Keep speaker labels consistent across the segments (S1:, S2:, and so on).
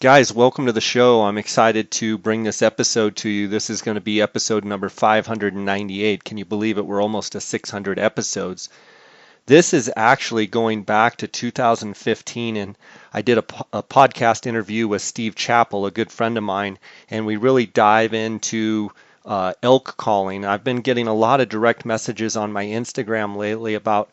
S1: Guys, welcome to the show. I'm excited to bring this episode to you. This is going to be episode number 598. Can you believe it? We're almost to 600 episodes. This is actually going back to 2015, and I did a podcast interview with Steve Chappell, a good friend of mine, and we really dive into elk calling. I've been getting a lot of direct messages on my Instagram lately about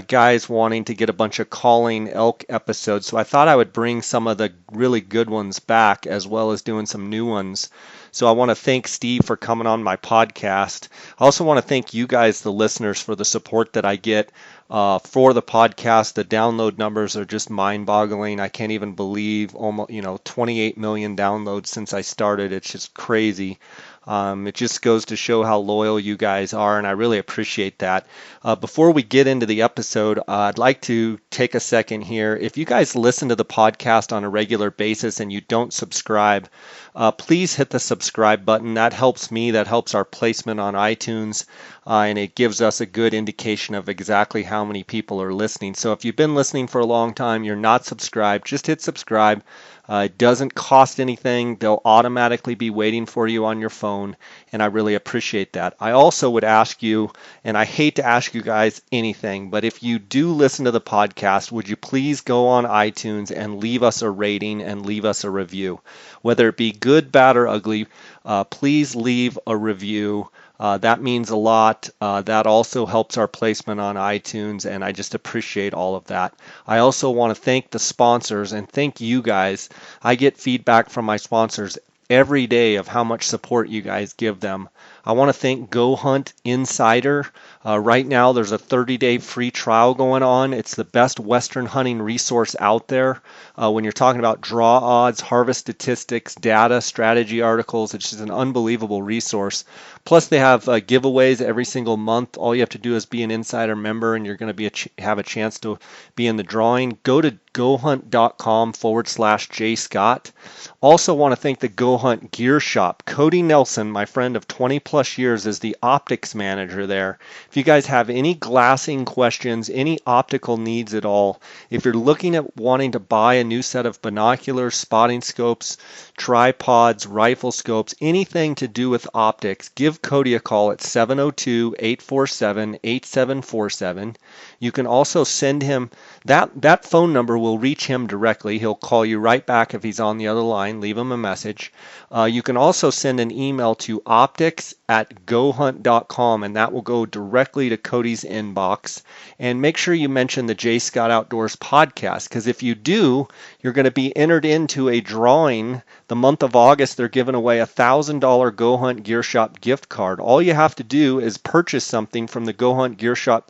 S1: guys wanting to get a bunch of calling elk episodes. So I thought I would bring some of the really good ones back as well as doing some new ones. So I want to thank Steve for coming on my podcast. I also want to thank you guys, the listeners, for the support that I get for the podcast. The download numbers are just mind-boggling. I can't even believe almost 28 million downloads since I started. It's just crazy. It just goes to show how loyal you guys are, and I really appreciate that. Before we get into the episode, I'd like to take a second here. If you guys listen to the podcast on a regular basis and you don't subscribe, please hit the subscribe button. That helps me. That helps our placement on iTunes, and it gives us a good indication of exactly how many people are listening. So if you've been listening for a long time, you're not subscribed, just hit subscribe. It doesn't cost anything. They'll automatically be waiting for you on your phone, and I really appreciate that. I also would ask you, and I hate to ask you guys anything, but if you do listen to the podcast, would you please go on iTunes and leave us a rating and leave us a review? Whether it be good, bad, or ugly, please leave a review. That means a lot. That also helps our placement on iTunes, and I just appreciate all of that. I also want to thank the sponsors and thank you guys. I get feedback from my sponsors every day of how much support you guys give them. I want to thank Go Hunt Insider. Right now there's a 30-day free trial going on. It's the best Western hunting resource out there. When you're talking about draw odds, harvest statistics, data, strategy articles, it's just an unbelievable resource. Plus they have giveaways every single month. All you have to do is be an Insider member and you're going to have a chance to be in the drawing. Go to gohunt.com/J Scott. Also want to thank the Go Hunt Gear Shop. Cody Nelson, my friend of 20 plus years, is the optics manager there. If you guys have any glassing questions, any optical needs at all, if you're looking at wanting to buy a new set of binoculars, spotting scopes, tripods, rifle scopes, anything to do with optics, give Cody a call at 702-847-8747. You can also send him that phone number will reach him directly. He'll call you right back if he's on the other line. Leave him a message. You can also send an email to optics@gohunt.com, and that will go directly to Cody's inbox. And make sure you mention the J Scott Outdoors podcast, because if you do, you're going to be entered into a drawing. The month of August, they're giving away a $1,000 Go Hunt Gear Shop gift card. All you have to do is purchase something from the Go Hunt Gear Shop.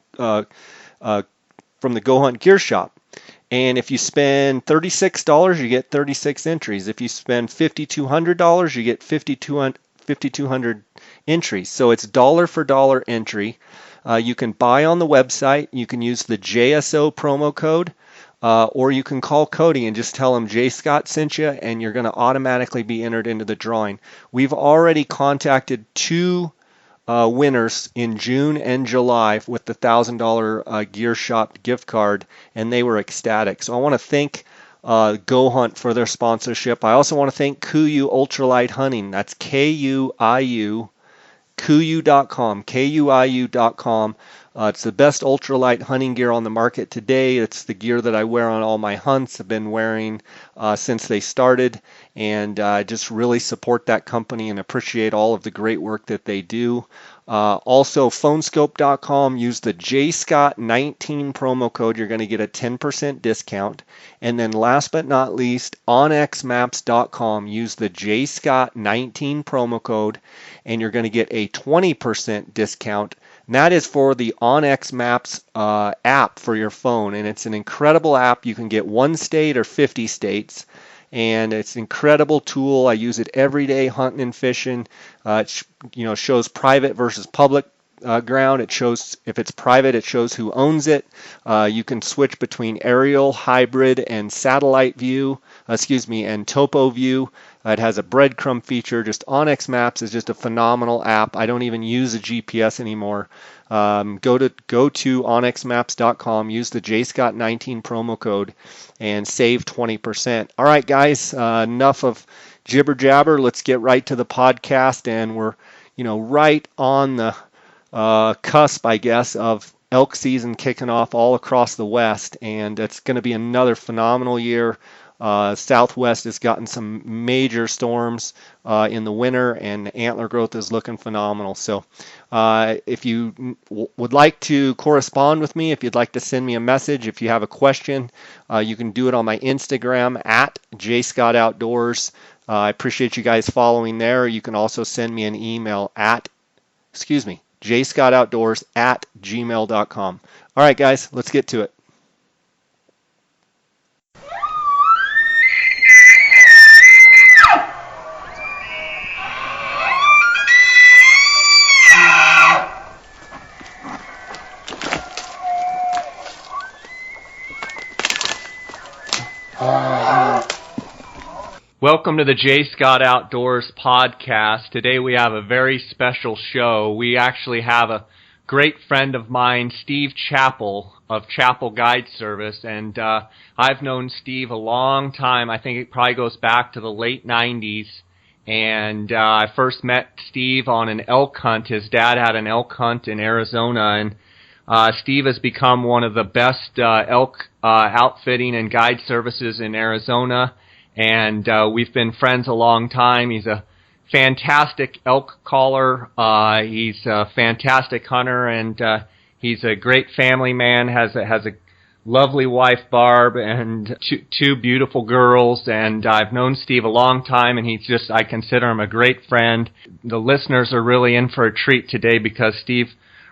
S1: And if you spend $36, you get 36 entries. If you spend $5,200, you get 5,200 entries. So it's dollar for dollar entry. You can buy on the website. You can use the JSO promo code, or you can call Cody and just tell him J Scott sent you, and you're going to automatically be entered into the drawing. We've already contacted two winners in June and July with the $1,000 Gear Shop gift card, and they were ecstatic. So I want to thank Go Hunt for their sponsorship. I also want to thank KUIU Ultralight Hunting. That's KUIU, KUIU.com, KUIU.com. It's the best ultralight hunting gear on the market today. It's the gear that I wear on all my hunts. I've been wearing since they started, and I just really support that company and appreciate all of the great work that they do. Also, phonescope.com, use the JScott19 promo code. You're going to get a 10% discount. And then last but not least, onxmaps.com, use the JScott19 promo code, and you're going to get a 20% discount. And that is for the onX Maps app for your phone, and it's an incredible app. You can get one state or 50 states, and it's an incredible tool. I use it every day hunting and fishing. It shows private versus public ground. It shows, if it's private, it shows who owns it. You can switch between aerial, hybrid, and satellite view, and topo view. It has a breadcrumb feature. Just Onyx Maps is just a phenomenal app. I don't even use a GPS anymore. Go to onyxmaps.com, use the JScott19 promo code, and save 20%. All right, guys, enough of jibber jabber. Let's get right to the podcast, and we're right on the cusp, I guess, of elk season kicking off all across the West, and it's going to be another phenomenal year. Southwest has gotten some major storms in the winter, and antler growth is looking phenomenal. So if you would like to correspond with me, if you'd like to send me a message, if you have a question, you can do it on my Instagram at JScottOutdoors. I appreciate you guys following there. You can also send me an email at, jscottoutdoors@gmail.com. All right, guys, let's get to it. Welcome to the J. Scott Outdoors podcast. Today we have a very special show. We actually have a great friend of mine, Steve Chappell of Chappell Guide Service, and I've known Steve a long time. I think it probably goes back to the late 90s, and I first met Steve on an elk hunt. His dad had an elk hunt in Arizona, and Steve has become one of the best elk outfitting and guide services in Arizona. And we've been friends a long time. He's a fantastic elk caller. He's a fantastic hunter, and he's a great family man. Has a lovely wife, Barb, and two beautiful girls. And I've known Steve a long time, and I consider him a great friend. The listeners are really in for a treat today because Steve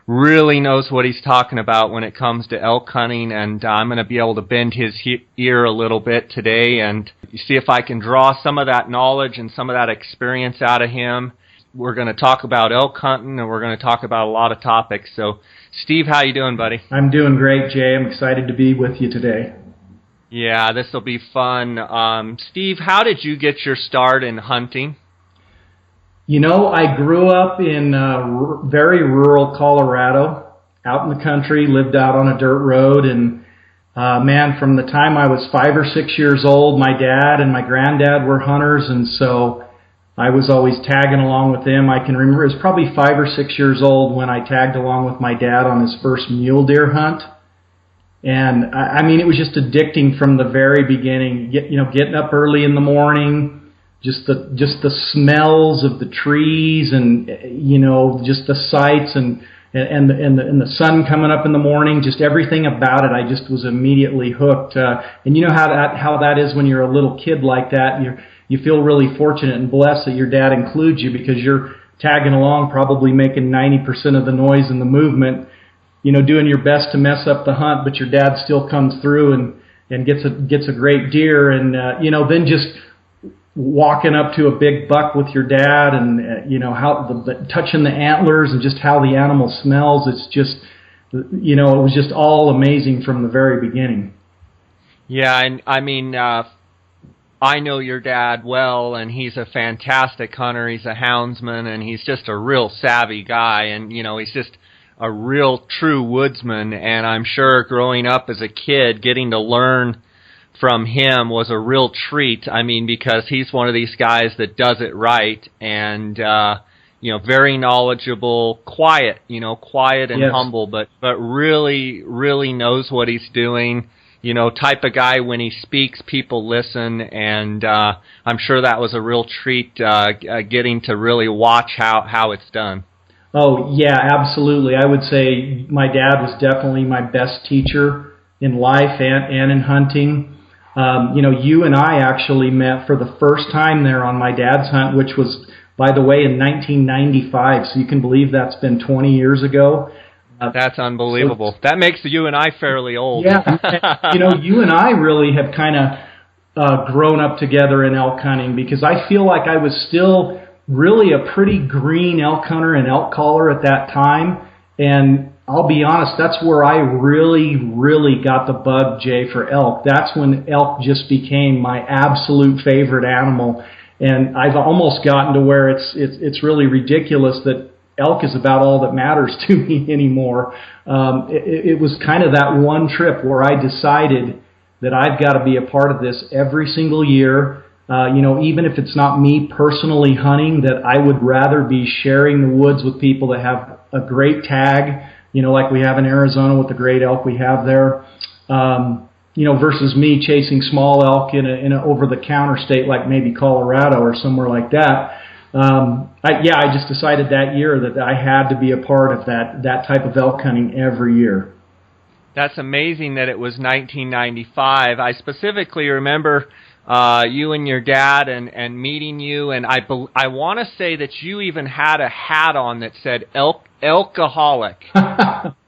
S1: really knows what he's talking about when it comes to elk hunting, and I'm going to be able to bend his ear a little bit today and see if I can draw some of that knowledge and some of that experience out of him. We're going to talk about elk hunting, and we're going to talk about a lot of topics. So, Steve, how you doing, buddy?
S2: I'm doing great, Jay. I'm excited to be with you today.
S1: Yeah, this will be fun. Steve, how did you get your start in hunting?
S2: I grew up in very rural Colorado, out in the country, lived out on a dirt road, and from the time I was 5 or 6 years old, my dad and my granddad were hunters, and so I was always tagging along with them. I can remember it was probably 5 or 6 years old when I tagged along with my dad on his first mule deer hunt. And it was just addicting from the very beginning. Getting up early in the morning, just the smells of the trees, and just the sights, and the sun coming up in the morning, just everything about it. I just was immediately hooked. And you know how that is when you're a little kid like that. You feel really fortunate and blessed that your dad includes you, because you're tagging along, probably making 90% of the noise and the movement, doing your best to mess up the hunt, but your dad still comes through and gets a great deer, and then just walking up to a big buck with your dad, and how touching the antlers and just how the animal smells. It's just it was just all amazing from the very beginning.
S1: Yeah, and I know your dad well, and he's a fantastic hunter. He's a houndsman, and he's just a real savvy guy, and he's just a real true woodsman. And I'm sure growing up as a kid, getting to learn from him was a real treat. Because he's one of these guys that does it right, and very knowledgeable, quiet and
S2: yes,
S1: humble, but really, really knows what he's doing. Type of guy, when he speaks, people listen, and I'm sure that was a real treat, getting to really watch how it's done.
S2: Oh, yeah, absolutely. I would say my dad was definitely my best teacher in life and in hunting. You and I actually met for the first time there on my dad's hunt, which was, by the way, in 1995. So you can believe that's been 20 years ago.
S1: That's unbelievable. So, that makes you and I fairly old.
S2: Yeah. You and I really have kind of grown up together in elk hunting, because I feel like I was still really a pretty green elk hunter and elk caller at that time. And I'll be honest, that's where I really got the bug, Jay, for elk. That's when elk just became my absolute favorite animal. And I've almost gotten to where it's really ridiculous that elk is about all that matters to me anymore. It was kind of that one trip where I decided that I've got to be a part of this every single year. Even if it's not me personally hunting, that I would rather be sharing the woods with people that have a great tag, like we have in Arizona with the great elk we have there, versus me chasing small elk in an over-the-counter state like maybe Colorado or somewhere like that. I just decided that year that I had to be a part of that type of elk hunting every year.
S1: That's amazing that it was 1995. I specifically remember you and your dad and meeting you, and I want to say that you even had a hat on that said Elkaholic,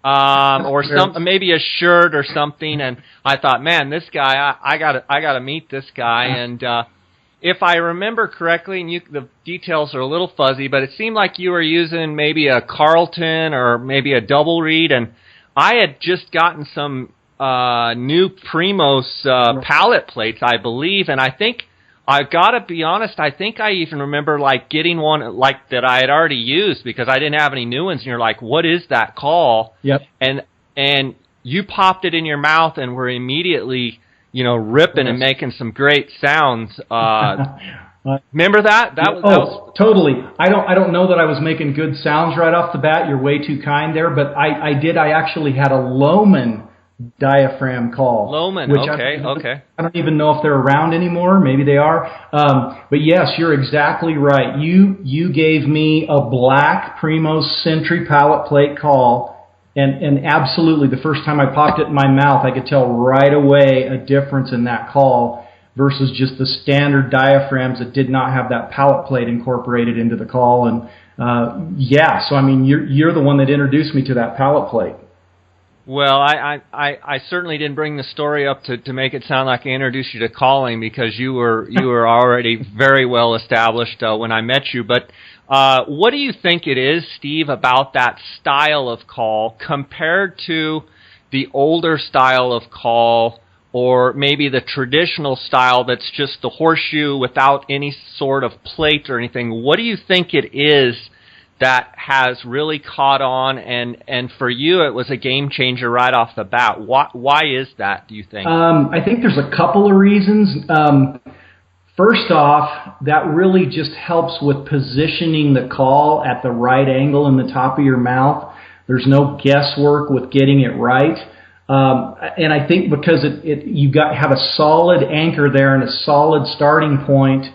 S1: or maybe a shirt or something. And I thought, man, this guy, I gotta meet this guy. And if I remember correctly, and the details are a little fuzzy, but it seemed like you were using maybe a Carlton or maybe a double reed, and I had just gotten some new Primos pallet plates, I believe, and I think, I gotta be honest, I think I even remember getting one that I had already used because I didn't have any new ones, and you're like, what is that call?
S2: Yep.
S1: And you popped it in your mouth and were immediately, ripping and making some great sounds. Remember that? That was
S2: totally. I don't know that I was making good sounds right off the bat. You're way too kind there, but I did. I actually had a Lowmen diaphragm call.
S1: Lowmen, okay.
S2: I don't even know if they're around anymore. Maybe they are. But yes, you're exactly right. You gave me a black Primos Sentry pallet plate call, and absolutely the first time I popped it in my mouth, I could tell right away a difference in that call versus just the standard diaphragms that did not have that pallet plate incorporated into the call. And so I mean, you're the one that introduced me to that pallet plate.
S1: Well, I certainly didn't bring the story up to make it sound like I introduced you to calling, because you were already very well established when I met you. But what do you think it is, Steve, about that style of call compared to the older style of call, or maybe the traditional style that's just the horseshoe without any sort of plate or anything? What do you think it is that has really caught on, and for you it was a game changer right off the bat? Why is that, do you think?
S2: I think there's a couple of reasons. First off, that really just helps with positioning the call at the right angle in the top of your mouth. There's no guesswork with getting it right. And I think because you have a solid anchor there and a solid starting point,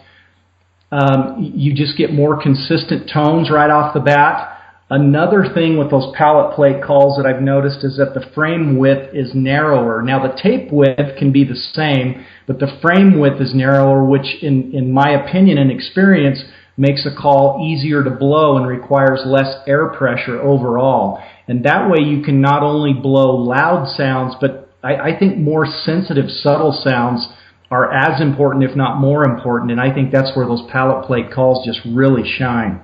S2: you just get more consistent tones right off the bat. Another thing with those pallet plate calls that I've noticed is that the frame width is narrower. Now the tape width can be the same, but the frame width is narrower, which in my opinion and experience makes a call easier to blow and requires less air pressure overall. And that way you can not only blow loud sounds, but I think more sensitive, subtle sounds are as important, if not more important, and I think that's where those pallet plate calls just really shine.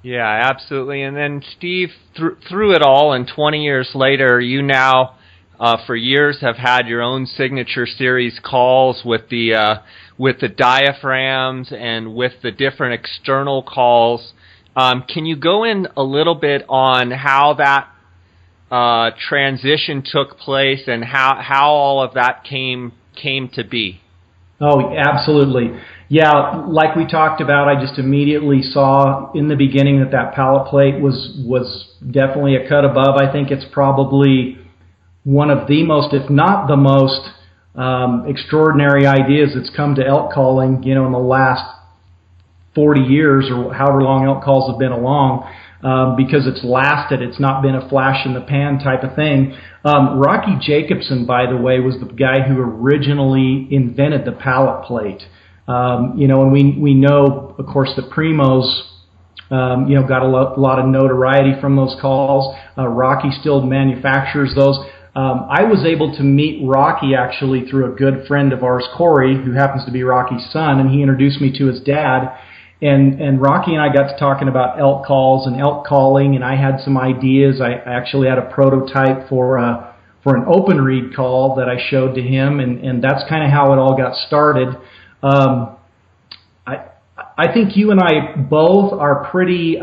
S1: Yeah, absolutely. And then, Steve, through it all, and 20 years later, you now, for years, have had your own signature series calls with the diaphragms and with the different external calls. Can you go in a little bit on how that transition took place and how all of that came to be?
S2: Oh, absolutely. Yeah, like we talked about, I just immediately saw in the beginning that pallet plate was definitely a cut above. I think it's probably one of the most, if not the most, extraordinary ideas that's come to elk calling, in the last 40 years or however long elk calls have been along, because it's lasted. It's not been a flash in the pan type of thing. Rocky Jacobson, by the way, was the guy who originally invented the pallet plate. And we know, of course, that Primos, got a lot of notoriety from those calls. Rocky still manufactures those. I was able to meet Rocky actually through a good friend of ours, Corey, who happens to be Rocky's son, and he introduced me to his dad. And Rocky and I got to talking about elk calls and elk calling, and I had some ideas. I actually had a prototype for an open reed call that I showed to him, and that's kind of how it all got started. I think you and I both are pretty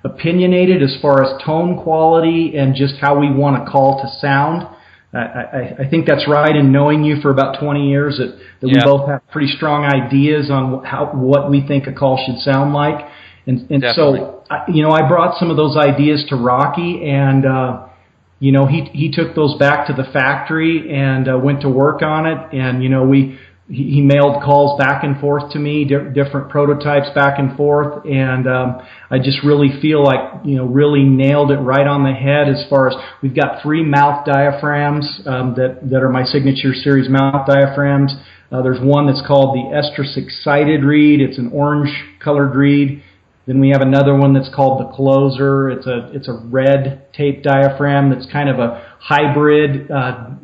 S2: opinionated as far as tone quality and just how we want a call to sound. I think that's right in knowing you for about 20 years that we both have pretty strong ideas on what we think a call should sound like. And so, I brought some of those ideas to Rocky, and he took those back to the factory and went to work on it. And he mailed calls back and forth to me, different prototypes back and forth, and I just really feel like really nailed it right on the head. As far as we've got 3 mouth diaphragms that are my signature series mouth diaphragms. There's one that's called the estrus excited reed. It's an orange colored reed. Then we have another one that's called the closer. It's a red tape diaphragm that's kind of a hybrid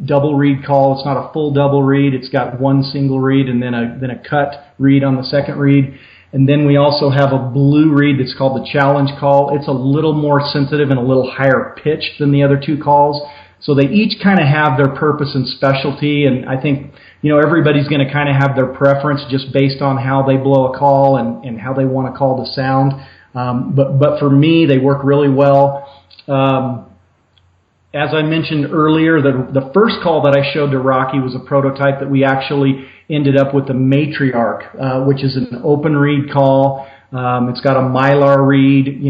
S2: double reed call. It's not a full double reed. It's got one single reed and then a cut reed on the second reed. And then we also have a blue reed that's called the challenge call. It's a little more sensitive and a little higher pitch than the other 2 calls. So they each kind of have their purpose and specialty, and I think everybody's going to kind of have their preference just based on how they blow a call and how they want a call to sound. But for me, they work really well. As I mentioned earlier, the first call that I showed to Rocky was a prototype that we actually ended up with the matriarch, which is an open reed call. It's got a mylar reed,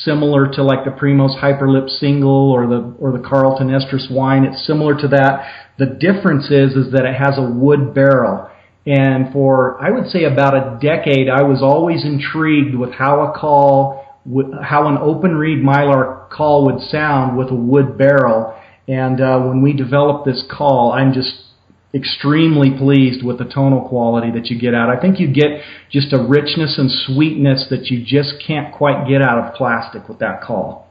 S2: similar to like the Primos Hyperlip single or the Carlton Estrus wine. It's similar to that. The difference is that it has a wood barrel. And for, I would say, about a decade, I was always intrigued with how an open reed mylar call would sound with a wood barrel. And when we developed this call, I'm just extremely pleased with the tonal quality that you get out. I think you get just a richness and sweetness that you just can't quite get out of plastic with that call.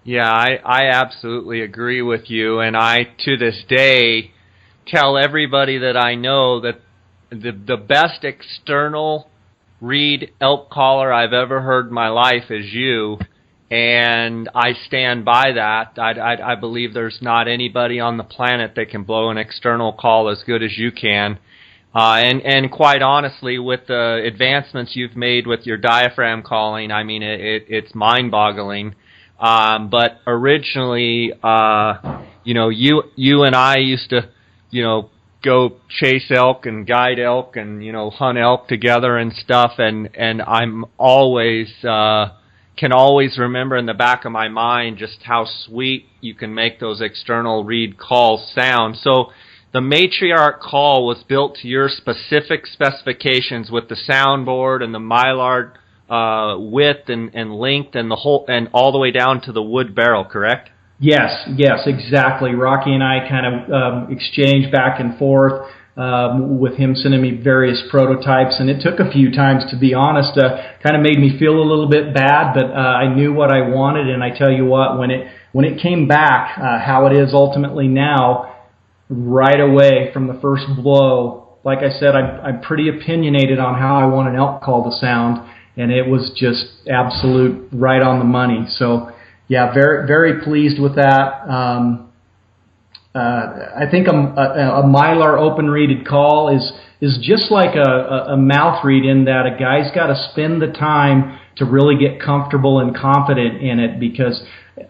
S3: Yeah, I absolutely agree with you, and I, to this day, tell everybody that I know that the best external reed elk caller I've ever heard in my life is you, and I stand by that. I believe there's not anybody on the planet that can blow an external call as good as you can. And quite honestly, with the advancements you've made with your diaphragm calling, I mean, it's mind-boggling. But originally, you and I used to, go chase elk and guide elk and, hunt elk together and stuff. And I'm always, can always remember in the back of my mind just how sweet you can make those external reed calls sound. So the matriarch call was built to your specific specifications with the soundboard and the mylar width and length and the whole and all the way down to the wood barrel, correct?
S2: Yes, exactly. Rocky and I kind of exchanged back and forth with him sending me various prototypes, and it took a few times, to be honest. Kind of made me feel a little bit bad, but I knew what I wanted, and I tell you what, when it came back, how it is ultimately now, right away from the first blow, like I said, I'm pretty opinionated on how I want an elk call to sound. And it was just absolute right on the money. So, yeah, very, very pleased with that. I think a mylar open reeded call is just like a mouth reed in that a guy's got to spend the time to really get comfortable and confident in it, because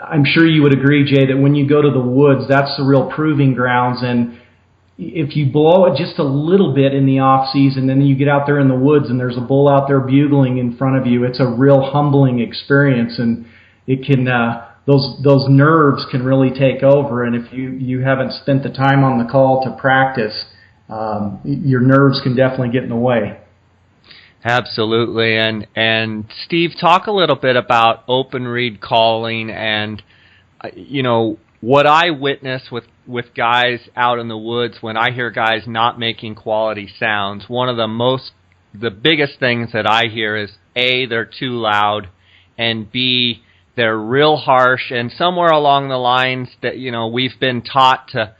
S2: I'm sure you would agree, Jay, that when you go to the woods, that's the real proving grounds. And if you blow it just a little bit in the off season, and then you get out there in the woods and there's a bull out there bugling in front of you, it's a real humbling experience, and it can those nerves can really take over. And if you haven't spent the time on the call to practice, your nerves can definitely get in the way.
S3: Absolutely. And Steve, talk a little bit about open reed calling and what I witness with guys out in the woods when I hear guys not making quality sounds. One of the biggest things that I hear is A, they're too loud, and B, they're real harsh, and somewhere along the lines that, we've been taught to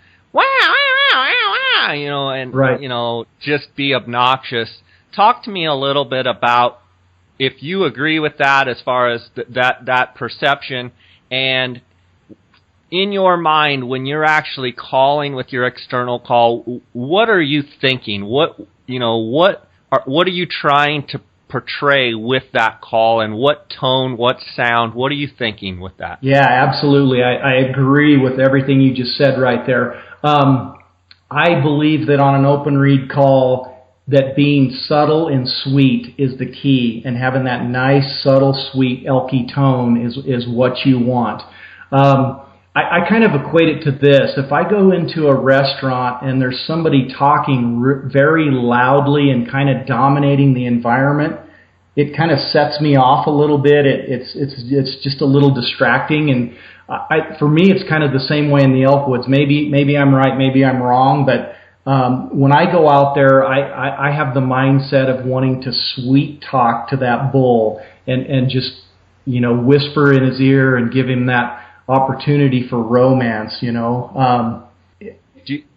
S3: and right. Just be obnoxious. Talk to me a little bit about if you agree with that as far as that perception, and in your mind, when you're actually calling with your external call, what are you thinking? What are you trying to portray with that call, and what tone, what sound, what are you thinking with that?
S2: Yeah, absolutely. I agree with everything you just said right there. I believe that on an open reed call, that being subtle and sweet is the key, and having that nice, subtle, sweet, elky tone is what you want. I kind of equate it to this. If I go into a restaurant and there's somebody talking very loudly and kind of dominating the environment, it kind of sets me off a little bit. It's just a little distracting, and for me, it's kind of the same way in the Elkwoods. Maybe I'm right, maybe I'm wrong, but when I go out there, I have the mindset of wanting to sweet talk to that bull and just whisper in his ear and give him that opportunity for romance.
S3: Do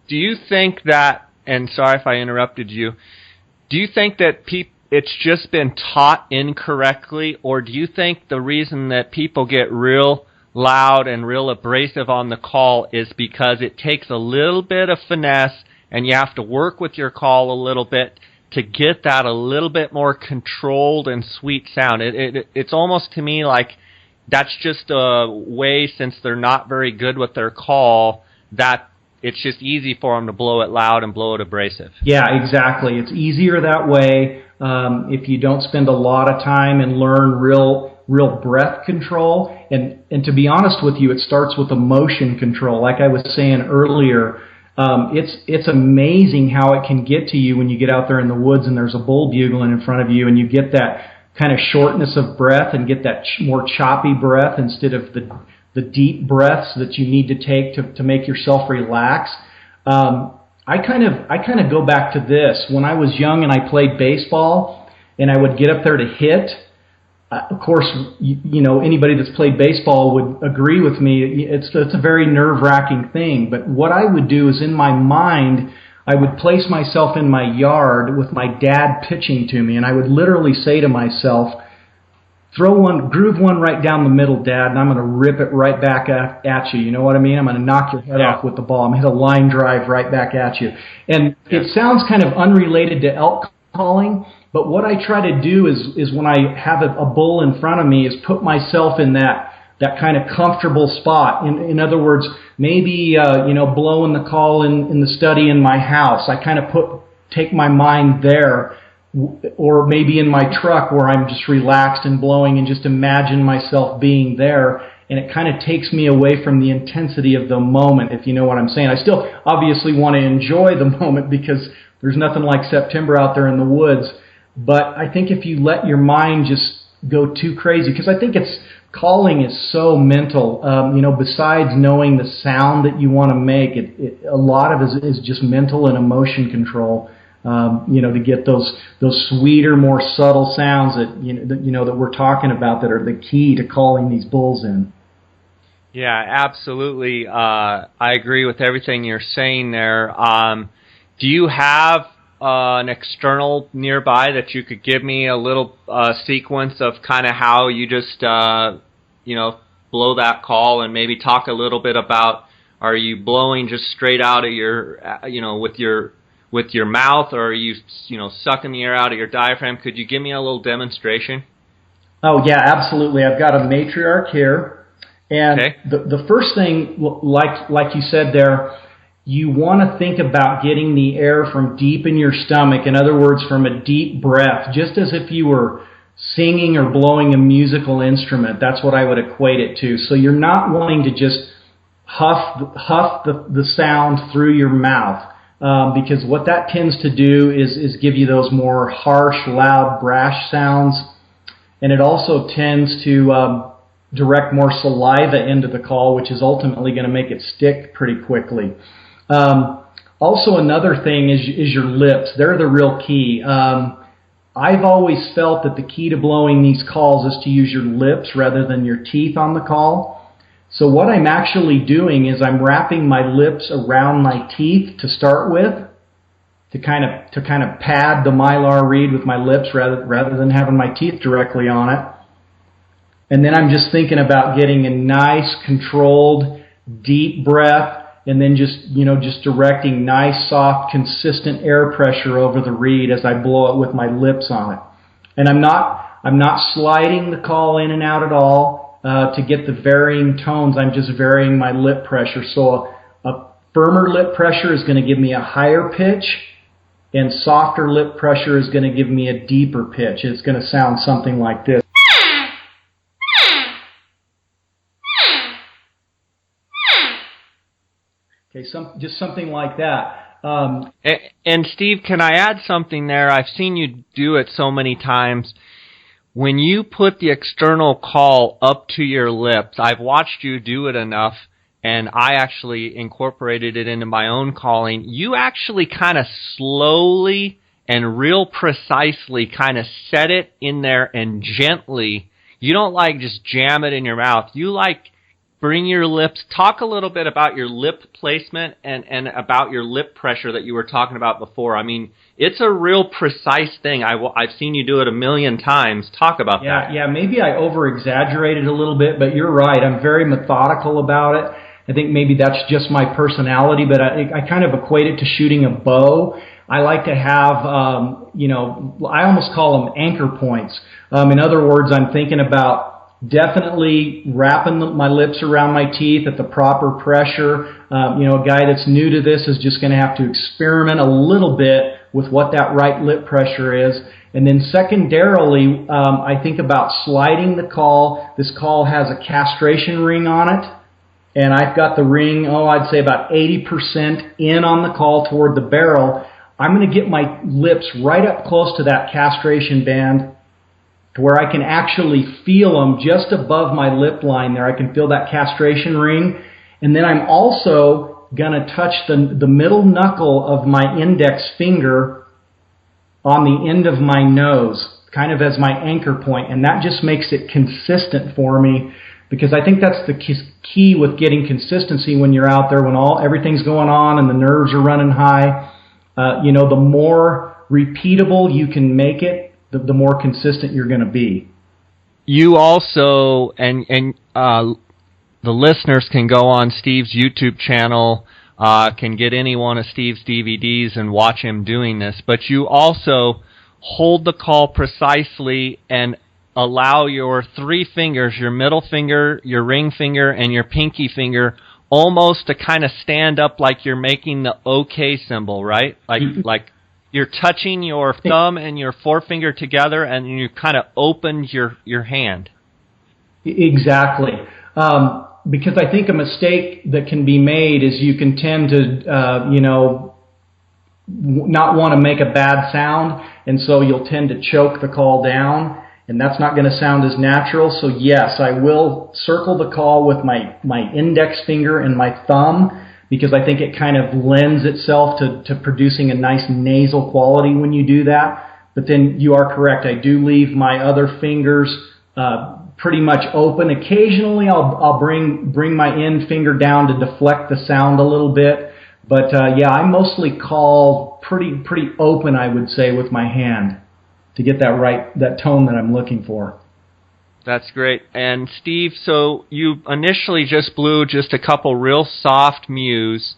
S3: you think that? And sorry if I interrupted you. Do you think that it's just been taught incorrectly, or do you think the reason that people get real loud and real abrasive on the call is because it takes a little bit of finesse, and you have to work with your call a little bit to get that a little bit more controlled and sweet sound? It's almost to me like that's just a way, since they're not very good with their call, that it's just easy for them to blow it loud and blow it abrasive.
S2: Yeah, exactly. It's easier that way if you don't spend a lot of time and learn real breath control. And to be honest with you, it starts with emotion control. Like I was saying earlier, it's amazing how it can get to you when you get out there in the woods and there's a bull bugling in front of you, and you get that kind of shortness of breath and get that more choppy breath instead of the deep breaths that you need to take to make yourself relax. I kind of go back to this. When I was young and I played baseball and I would get up there to hit, of course, anybody that's played baseball would agree with me. It's a very nerve-wracking thing. But what I would do is, in my mind, I would place myself in my yard with my dad pitching to me, and I would literally say to myself, groove one right down the middle, Dad, and I'm going to rip it right back at you. You know what I mean? I'm going to knock your head off with the ball. I'm going to hit a line drive right back at you. And it sounds kind of unrelated to elk calling, but what I try to do is when I have a bull in front of me, is put myself in that kind of comfortable spot. In other words, maybe blowing the call in the study in my house. I kind of take my mind there, or maybe in my truck where I'm just relaxed and blowing and just imagine myself being there, and it kind of takes me away from the intensity of the moment, if you know what I'm saying. I still obviously want to enjoy the moment because there's nothing like September out there in the woods, but I think if you let your mind just go too crazy, because I think calling is so mental. Besides knowing the sound that you want to make, a lot of it is just mental and emotion control. To get those sweeter, more subtle sounds that we're talking about, that are the key to calling these bulls in.
S3: Yeah, absolutely. I agree with everything you're saying there. Do you have an external nearby that you could give me a little sequence of kind of how you just blow that call, and maybe talk a little bit about, are you blowing just straight out of your with your mouth, or are you sucking the air out of your diaphragm? Could you give me a little demonstration?
S2: Oh yeah, absolutely. I've got a matriarch here, and
S3: okay.
S2: The first thing, like you said there, you want to think about getting the air from deep in your stomach. In other words, from a deep breath, just as if you were singing or blowing a musical instrument. That's what I would equate it to. So you're not wanting to just huff the sound through your mouth. Because what that tends to do is give you those more harsh, loud, brash sounds, and it also tends to direct more saliva into the call, which is ultimately going to make it stick pretty quickly. Also, another thing is your lips. They're the real key. I've always felt that the key to blowing these calls is to use your lips rather than your teeth on the call. So what I'm actually doing is I'm wrapping my lips around my teeth to start with, to pad the mylar reed with my lips rather than having my teeth directly on it. And then I'm just thinking about getting a nice controlled deep breath, and then just directing nice, soft, consistent air pressure over the reed as I blow it with my lips on it. And I'm not sliding the call in and out at all to get the varying tones. I'm just varying my lip pressure. So a firmer lip pressure is going to give me a higher pitch, and softer lip pressure is going to give me a deeper pitch. It's going to sound something like this. Okay, just something like that.
S3: And Steve, can I add something there? I've seen you do it so many times. When you put the external call up to your lips, I've watched you do it enough, and I actually incorporated it into my own calling. You actually kind of slowly and real precisely kind of set it in there and gently. You don't like just jam it in your mouth. You like bring your lips, talk a little bit about your lip placement and about your lip pressure that you were talking about before. I mean, it's a real precise thing. I've seen you do it a million times. Talk about that.
S2: Yeah, maybe I over-exaggerated a little bit, but you're right. I'm very methodical about it. I think maybe that's just my personality, but I kind of equate it to shooting a bow. I like to have, I almost call them anchor points. In other words, I'm thinking about definitely wrapping my lips around my teeth at the proper pressure. A guy that's new to this is just going to have to experiment a little bit with what that right lip pressure is. And then secondarily, I think about sliding the call. This call has a castration ring on it, and I've got the ring, I'd say about 80% in on the call toward the barrel. I'm going to get my lips right up close to that castration band, to where I can actually feel them just above my lip line there. I can feel that castration ring. And then I'm also going to touch the middle knuckle of my index finger on the end of my nose, kind of as my anchor point. And that just makes it consistent for me, because I think that's the key with getting consistency when you're out there, when everything's going on and the nerves are running high. The more repeatable you can make it, the more consistent you're going to be.
S3: You also, and the listeners can go on Steve's YouTube channel, can get any one of Steve's DVDs and watch him doing this, but you also hold the call precisely and allow your three fingers, your middle finger, your ring finger, and your pinky finger, almost to kind of stand up like you're making the OK symbol, right? Like you're touching your thumb and your forefinger together, and you kind of opened your hand.
S2: Exactly. Because I think a mistake that can be made is you can tend to, not want to make a bad sound, and so you'll tend to choke the call down, and that's not going to sound as natural. So yes, I will circle the call with my index finger and my thumb, because I think it kind of lends itself to producing a nice nasal quality when you do that. But then you are correct. I do leave my other fingers pretty much open. Occasionally I'll bring my end finger down to deflect the sound a little bit. But I mostly call pretty open, I would say, with my hand to get that tone that I'm looking for.
S3: That's great. And Steve, so you initially just blew just a couple real soft mews.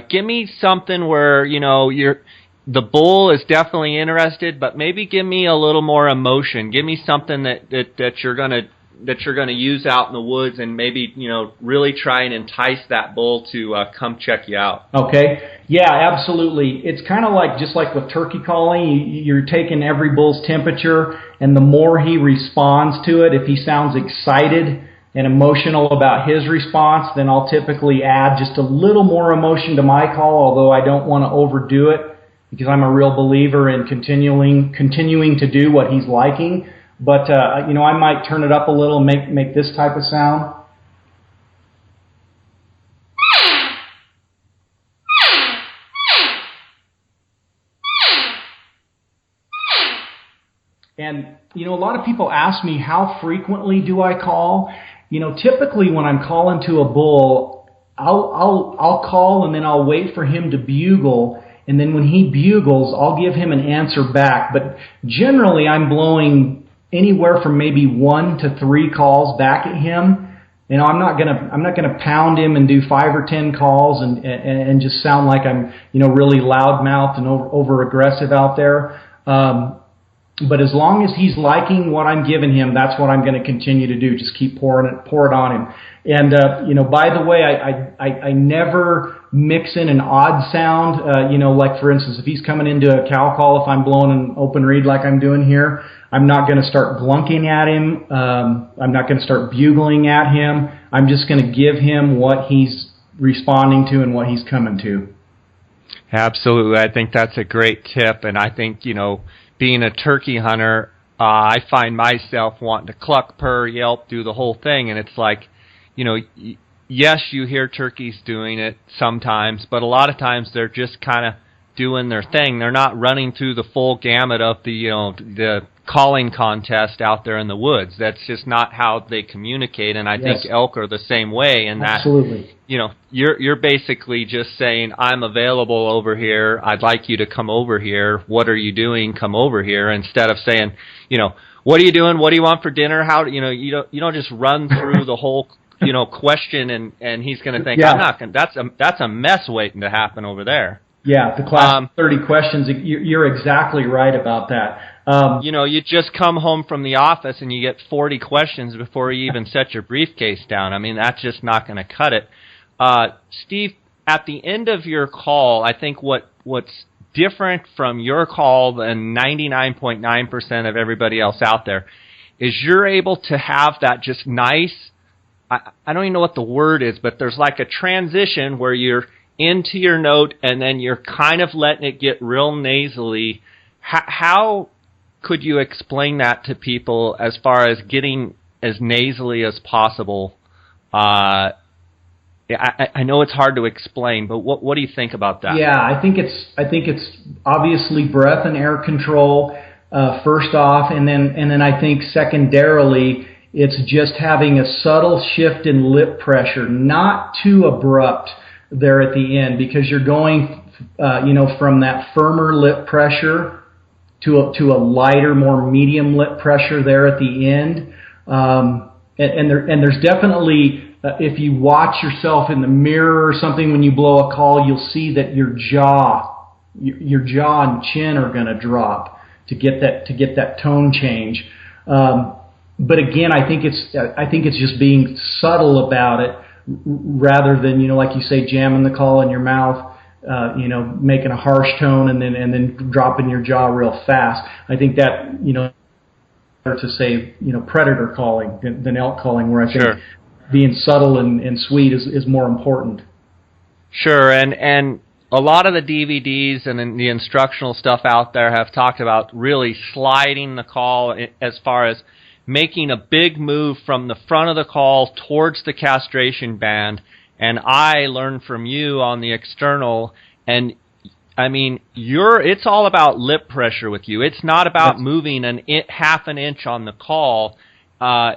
S3: Give me something where, the bull is definitely interested, but maybe give me a little more emotion. Give me something that you're gonna use out in the woods, and maybe really try and entice that bull to come check you out.
S2: Okay. Yeah, absolutely. It's kind of just like with turkey calling. You're taking every bull's temperature, and the more he responds to it, if he sounds excited and emotional about his response, then I'll typically add just a little more emotion to my call, although I don't want to overdo it, because I'm a real believer in continuing to do what he's liking. But I might turn it up a little, make this type of sound. And a lot of people ask me, how frequently do I call? Typically when I'm calling to a bull, I'll call, and then I'll wait for him to bugle. and then when he bugles, I'll give him an answer back. But generally, I'm blowing anywhere from maybe 1 to 3 calls back at him. You know, I'm not gonna pound him and do 5 or 10 calls and just sound like I'm, you know, really loudmouth and over aggressive out there. But as long as he's liking what I'm giving him, that's what I'm going to continue to do. Just keep pour it on him. And you know, by the way, I never mix in an odd sound. You know, like for instance, if he's coming into a cow call, if I'm blowing an open reed like I'm doing here, I'm not going to start glunking at him. I'm not going to start bugling at him. I'm just going to give him what he's responding to and what he's coming to.
S3: Absolutely. I think that's a great tip. And I think, you know, being a turkey hunter, I find myself wanting to cluck, purr, yelp, do the whole thing. And it's like, you know, yes, you hear turkeys doing it sometimes, but a lot of times they're just kind of doing their thing. They're not running through the full gamut of the, you know, the calling contest out there in the woods. That's just not how they communicate. And I think elk are the same way in that, you know, you're basically just saying, I'm available over here. I'd like you to come over here. What are you doing? Come over here. Instead of saying, you know, what are you doing? What do you want for dinner? How do you know, you don't just run through the whole, you know, question and he's going to think, I'm not going to, that's a mess waiting to happen over there.
S2: Yeah, the class 30 questions, you're exactly right about that.
S3: You know, you just come home from the office and you get 40 questions before you even set your briefcase down. I mean, that's just not going to cut it. Steve, at the end of your call, I think what's different from your call than 99.9% of everybody else out there is you're able to have that just nice, I don't even know what the word is, but there's like a transition where you're into your note and then you're kind of letting it get real nasally. How could you explain that to people as far as getting as nasally as possible? I know it's hard to explain, but what do you think about that?
S2: Yeah, I think it's obviously breath and air control first off, and then I think secondarily it's just having a subtle shift in lip pressure, not too abrupt there at the end, because you're going you know, from that firmer lip pressure to a lighter, more medium lip pressure there at the end. And there's definitely, if you watch yourself in the mirror or something when you blow a call, you'll see that your jaw and chin are going to drop to get that tone change. But again, I think it's just being subtle about it, rather than, you know, like you say, jamming the call in your mouth, you know, making a harsh tone and then dropping your jaw real fast. I think that, you know, to say, you know, predator calling than elk calling, where I think being subtle and sweet is more important.
S3: Sure, and a lot of the DVDs and the instructional stuff out there have talked about really sliding the call as far as making a big move from the front of the call towards the castration band. And I learned from you on the external, and I mean, it's all about lip pressure with you. It's not about moving half an inch on the call.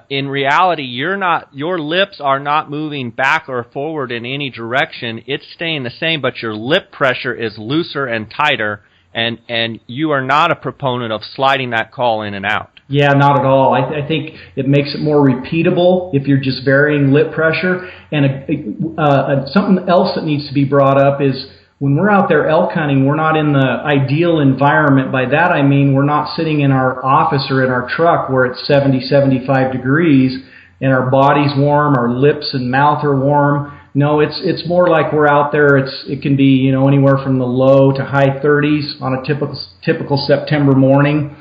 S3: In reality, your lips are not moving back or forward in any direction. It's staying the same, but your lip pressure is looser and tighter, and you are not a proponent of sliding that call in and out.
S2: Yeah, not at all. I think it makes it more repeatable if you're just varying lip pressure. And something else that needs to be brought up is when we're out there elk hunting, we're not in the ideal environment. By that I mean we're not sitting in our office or in our truck where it's 70, 75 degrees and our body's warm, our lips and mouth are warm. No, it's more like we're out there. It can be, you know, anywhere from the low to high 30s on a typical September morning.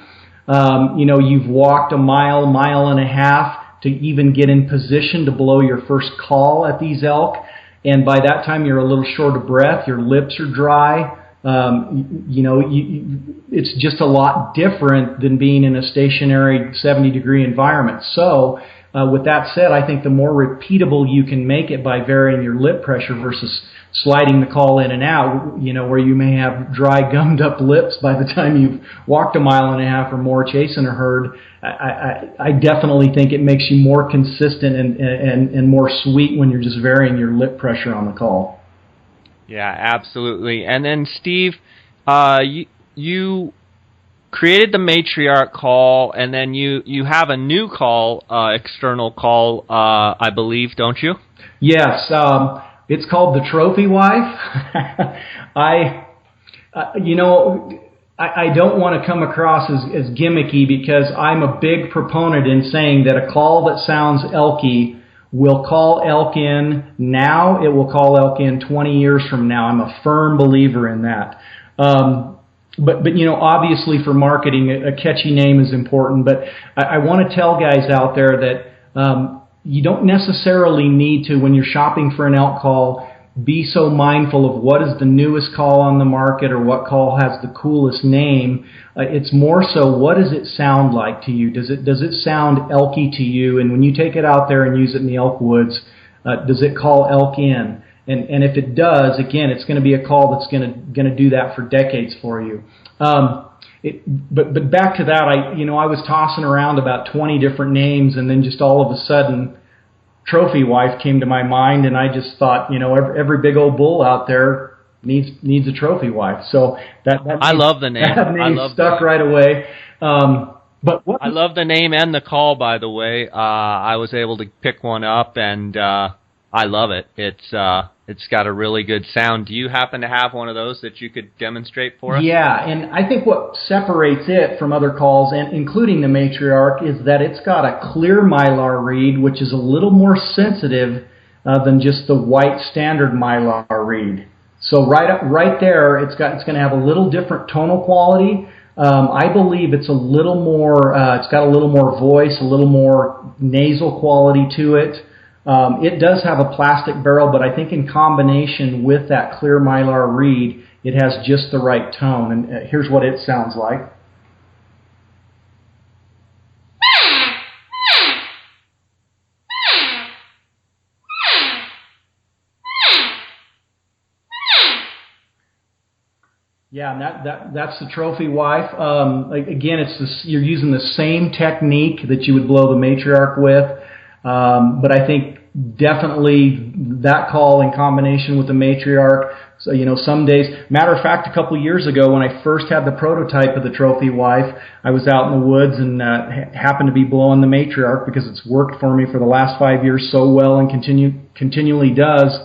S2: You know, you've walked a mile and a half to even get in position to blow your first call at these elk. And by that time, you're a little short of breath. Your lips are dry. You know, it's just a lot different than being in a stationary 70-degree environment. So with that said, I think the more repeatable you can make it by varying your lip pressure versus sliding the call in and out, you know, where you may have dry, gummed-up lips by the time you've walked a mile and a half or more chasing a herd, I definitely think it makes you more consistent and more sweet when you're just varying your lip pressure on the call.
S3: Yeah, absolutely. And then, Steve, You created the matriarch call, and then you have a new call, external call, I believe, don't you?
S2: Yes, it's called the trophy wife. I don't want to come across as gimmicky, because I'm a big proponent in saying that a call that sounds elky will call elk in now. It will call elk in 20 years from now. I'm a firm believer in that. But obviously for marketing, a catchy name is important. But I want to tell guys out there that you don't necessarily need to, when you're shopping for an elk call, be so mindful of what is the newest call on the market or what call has the coolest name. It's more so, what does it sound like to you? Does it sound elky to you? And when you take it out there and use it in the elk woods, does it call elk in? And if it does, again, it's going to be a call that's going to do that for decades for you. But back to that, I was tossing around about 20 different names, and then just all of a sudden, trophy wife came to my mind, and I just thought, every big old bull out there needs a trophy wife. So
S3: I love the name.
S2: That name stuck right away.
S3: I love the name and the call, by the way. I was able to pick one up, and I love it. It's got a really good sound. Do you happen to have one of those that you could demonstrate for us?
S2: Yeah, and I think what separates it from other calls, and including the matriarch, is that it's got a clear mylar reed, which is a little more sensitive than just the white standard mylar reed. So right there, it's going to have a little different tonal quality. I believe it's a little more. It's got a little more voice, a little more nasal quality to it. It does have a plastic barrel, but I think in combination with that clear mylar reed, it has just the right tone. And here's what it sounds like. Yeah, and that's the trophy wife. Again, you're using the same technique that you would blow the matriarch with. But I think definitely that call in combination with the matriarch. So, some days, matter of fact, a couple of years ago when I first had the prototype of the trophy wife, I was out in the woods and happened to be blowing the matriarch because it's worked for me for the last 5 years so well and continually does.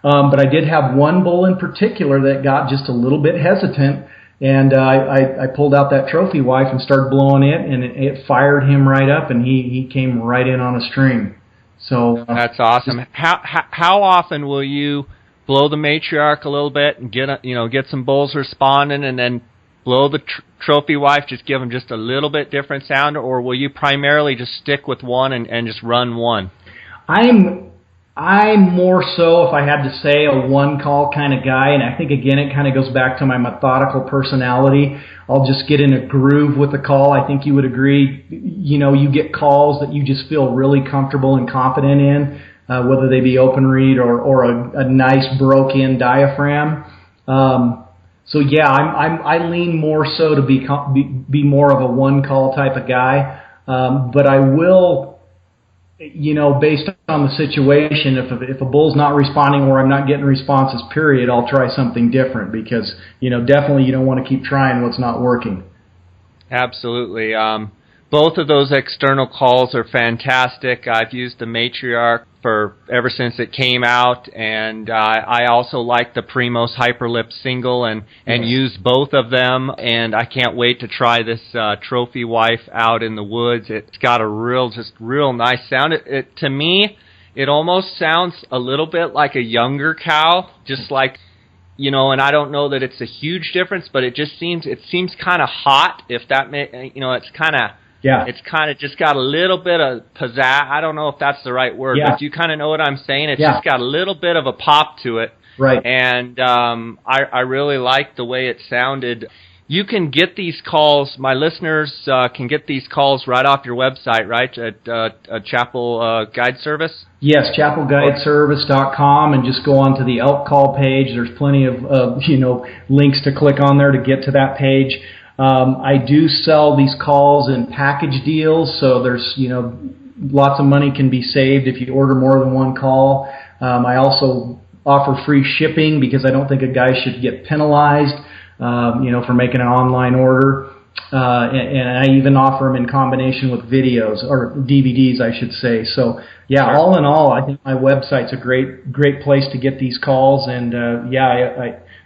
S2: But I did have one bull in particular that got just a little bit hesitant. And I pulled out that trophy wife and started blowing it, and it fired him right up, and he came right in on a string. So
S3: that's awesome. How often will you blow the matriarch a little bit and get some bulls responding, and then blow the trophy wife, just give them just a little bit different sound, or will you primarily just stick with one and just run one? I'm more so, if I had to say, a one-call kind of guy, and I think, again, it kind of goes back to my methodical personality. I'll just get in a groove with the call. I think you would agree, you get calls that you just feel really comfortable and confident in, whether they be open reed or a nice broke-in diaphragm. So, yeah, I lean more so to be more of a one-call type of guy, but I will... based on the situation, if a bull's not responding or I'm not getting responses, period, I'll try something different because, definitely you don't want to keep trying what's not working. Absolutely. Both of those external calls are fantastic. I've used the matriarch ever since it came out, and I also like the Primos Hyperlip single and use both of them, and I can't wait to try this trophy wife out in the woods. It's got a real nice sound. To me, it almost sounds a little bit like a younger cow, just like, and I don't know that it's a huge difference, but it seems kind of hot, if that it's kind of... Yeah. It's kind of just got a little bit of pizzazz. I don't know if that's the right word, but you kind of know what I'm saying. It's just got a little bit of a pop to it.
S2: Right.
S3: And I really like the way it sounded. You can get these calls, my listeners can get these calls right off your website, right, at Chappell Guide Service?
S2: Yes, chappellguideservice.com, and just go on to the Elk Call page. There's plenty of links to click on there to get to that page. I do sell these calls in package deals, so there's, lots of money can be saved if you order more than one call. I also offer free shipping because I don't think a guy should get penalized for making an online order. And I even offer them in combination with videos or DVDs, I should say. So yeah,
S3: Sure.
S2: all in all, I think my website's a great place to get these calls. And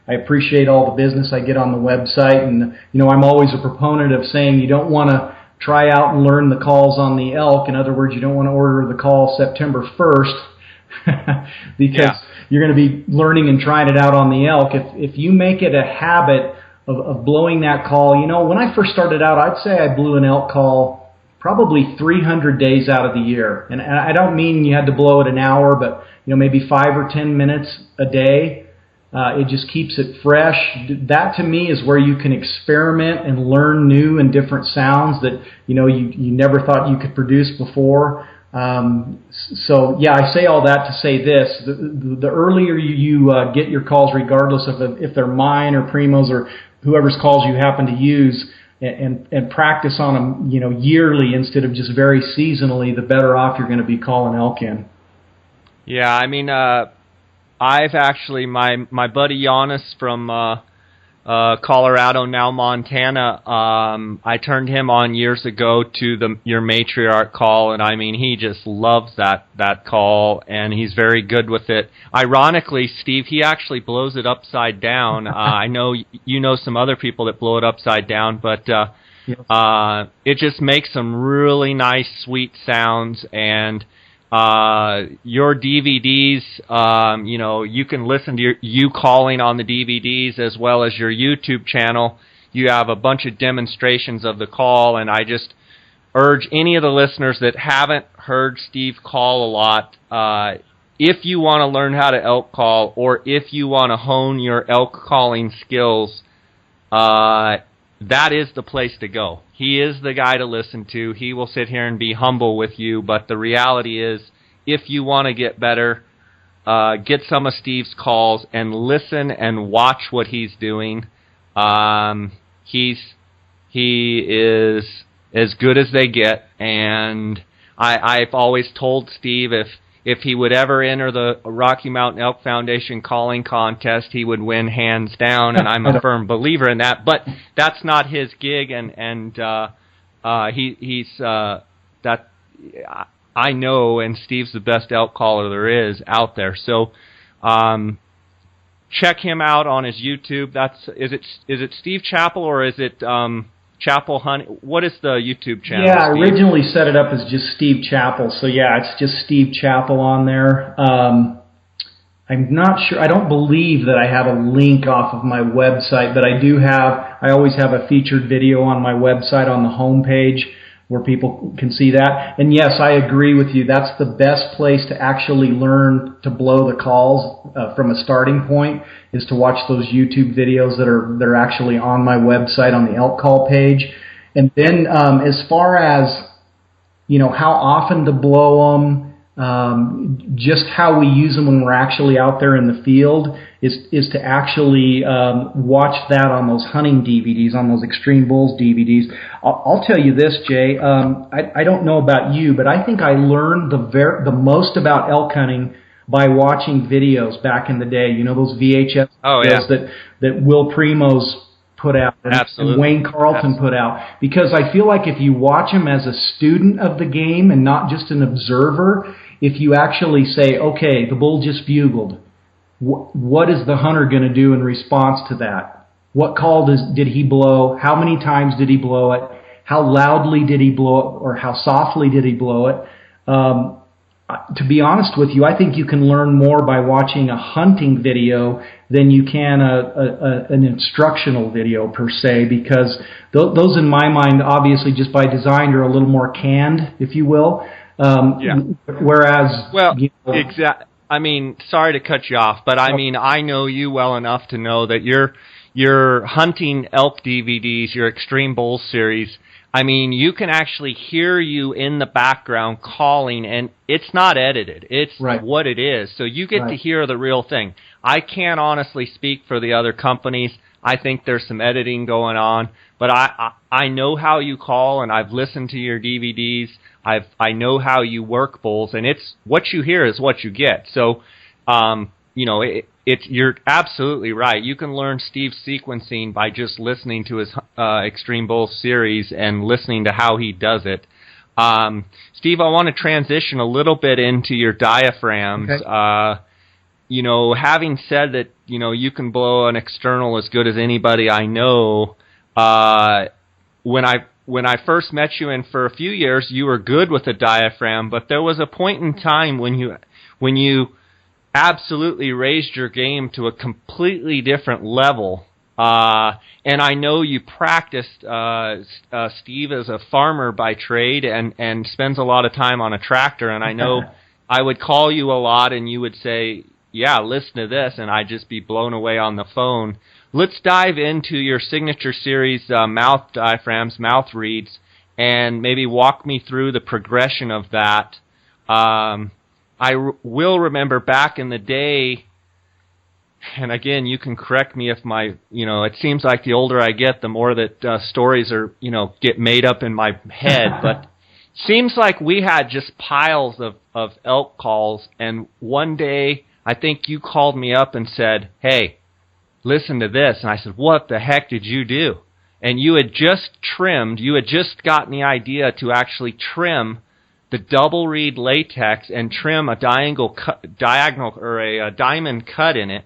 S2: I appreciate all the business I get on the website. And I'm always a proponent of saying you don't want to try out and learn the calls on the elk. In other words, you don't want to order the call September 1st because you're going to be learning and trying it out on the elk. If you make it a habit of blowing that call, when I first started out, I'd say I blew an elk call probably 300 days out of the year. And I don't mean you had to blow it an hour, but maybe 5 or 10 minutes a day. It just keeps it fresh. That to me is where you can experiment and learn new and different sounds that you never thought you could produce before. So yeah, I say all that to say this: the earlier you get your calls, regardless of if they're mine or Primo's or whoever's calls you happen to use, and practice on them, yearly instead of just very seasonally, the better off you're going to be calling elk in.
S3: Yeah, I mean, I've actually, my buddy Giannis from Colorado, now Montana, I turned him on years ago to your matriarch call, and I mean, he just loves that call, and he's very good with it. Ironically, Steve, he actually blows it upside down. I know you know some other people that blow it upside down, but it just makes some really nice, sweet sounds, and your DVDs, you can listen to you calling on the DVDs as well as your YouTube channel. You have a bunch of demonstrations of the call, and I just urge any of the listeners that haven't heard Steve call a lot, if you want to learn how to elk call, or if you want to hone your elk calling skills, that is the place to go. He is the guy to listen to. He will sit here and be humble with you, but the reality is, if you want to get better, get some of Steve's calls and listen and watch what he's doing. He is as good as they get, and I've always told Steve if he would ever enter the Rocky Mountain Elk Foundation calling contest, he would win hands down, and I'm a firm believer in that. But that's not his gig, and he's that I know, and Steve's the best elk caller there is out there. So check him out on his YouTube. Is it Steve Chappell, or is it Chappell Honey? What is the YouTube channel?
S2: Yeah, I
S3: Steve?
S2: originally set it up as just Steve Chappell. So yeah, it's just Steve Chappell on there. I'm not sure. I don't believe that I have a link off of my website, but I always have a featured video on my website on the homepage where people can see that. And yes, I agree with you. That's the best place to actually learn to blow the calls from a starting point, is to watch those YouTube videos that are actually on my website on the Elk Call page. And then as far as how often to blow them, just how we use them when we're actually out there in the field is to actually watch that on those hunting DVDs, on those Extreme Bulls DVDs. I'll tell you this, Jay. I don't know about you, but I think I learned the most about elk hunting by watching videos back in the day. Those VHS videos that Will Primos put out and Wayne Carlton put out. Because I feel like if you watch them as a student of the game and not just an observer, if you actually say, okay, the bull just bugled, what is the hunter going to do in response to that? What call did he blow? How many times did he blow it? How loudly did he blow it, or how softly did he blow it? To be honest with you, I think you can learn more by watching a hunting video than you can an instructional video per se, because those in my mind, obviously just by design, are a little more canned, if you will. Whereas,
S3: exactly. I mean, sorry to cut you off, but I mean, I know you well enough to know that your hunting elk DVDs, your Extreme Bulls series, I mean, you can actually hear you in the background calling, and it's not edited. It's what it is. So you get to hear the real thing. I can't honestly speak for the other companies. I think there's some editing going on, but I know how you call, and I've listened to your DVDs. I know how you work bulls, and it's what you hear is what you get. So, you're absolutely right. You can learn Steve's sequencing by just listening to his Extreme Bull series and listening to how he does it. Steve, I want to transition a little bit into your diaphragms.
S2: Okay.
S3: Having said that, you can blow an external as good as anybody I know. When I first met you, and for a few years, you were good with the diaphragm, but there was a point in time when you absolutely raised your game to a completely different level. And I know you practiced. Steve is a farmer by trade and spends a lot of time on a tractor. And I know I would call you a lot, and you would say, "Yeah, listen to this," and I'd just be blown away on the phone. Let's dive into your signature series mouth diaphragms, mouth reeds, and maybe walk me through the progression of that. Will remember back in the day, and again, you can correct me if it seems like the older I get, the more that stories are, get made up in my head, but seems like we had just piles of elk calls, and one day, I think you called me up and said, "Hey, listen to this," and I said, "What the heck did you do?" And you had just gotten the idea to actually trim the double reed latex and trim a diagonal or a diamond cut in it.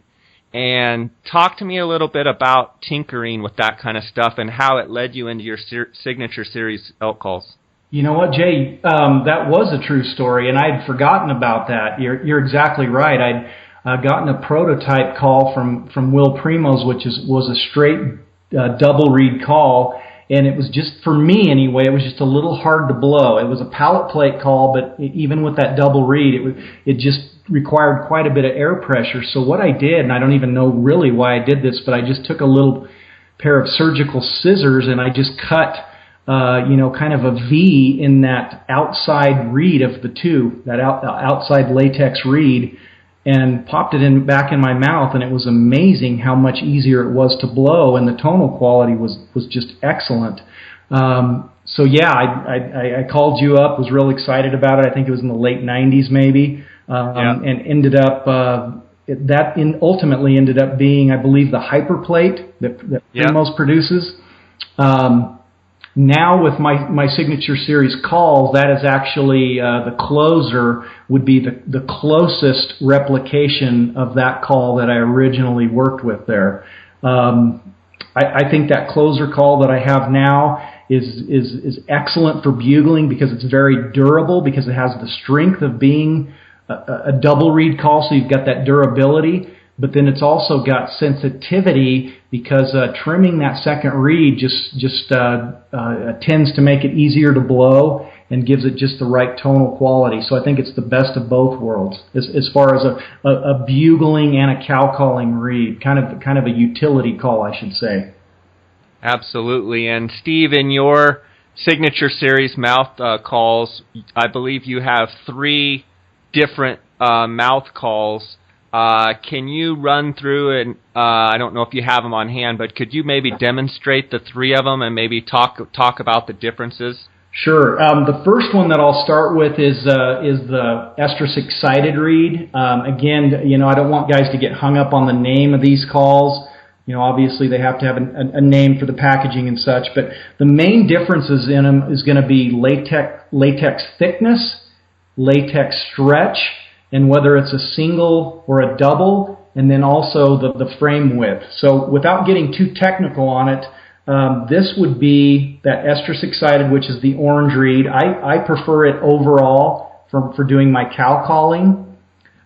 S3: And talk to me a little bit about tinkering with that kind of stuff and how it led you into your signature series elk calls.
S2: You know what, Jay? That was a true story, and I'd forgotten about that. You're exactly right. I'd gotten a prototype call from Will Primo's, which was a straight double reed call, and it was just, for me anyway, it was just a little hard to blow. It was a pallet plate call, but even with that double reed, it just required quite a bit of air pressure. So what I did, and I don't even know really why I did this, but I just took a little pair of surgical scissors and I just cut, kind of a V in that outside reed of the two, that outside latex reed, and popped it back in my mouth, and it was amazing how much easier it was to blow, and the tonal quality was just excellent. So yeah, I called you up, was real excited about it. I think it was in the late 90s maybe, and ended up ultimately ended up being, I believe, the hyperplate that Primos produces. Now with my signature series calls, that is actually the closer would be the closest replication of that call that I originally worked with there. I think that closer call that I have now is excellent for bugling because it's very durable, because it has the strength of being a double reed call, so you've got that durability. But then it's also got sensitivity because trimming that second reed just tends to make it easier to blow and gives it just the right tonal quality. So I think it's the best of both worlds as far as a bugling and a cow calling reed, kind of a utility call, I should say.
S3: Absolutely. And Steve, in your signature series mouth calls, I believe you have 3 different mouth calls. Can you run through, and I don't know if you have them on hand, but could you maybe demonstrate the 3 of them and maybe talk about the differences?
S2: Sure. The first one that I'll start with is the estrus excited reed. Again, I don't want guys to get hung up on the name of these calls. Obviously they have to have a name for the packaging and such, but the main differences in them is going to be latex thickness, latex stretch, and whether it's a single or a double, and then also the frame width. So without getting too technical on it, this would be that estrus excited, which is the orange reed. I prefer it overall for doing my cow calling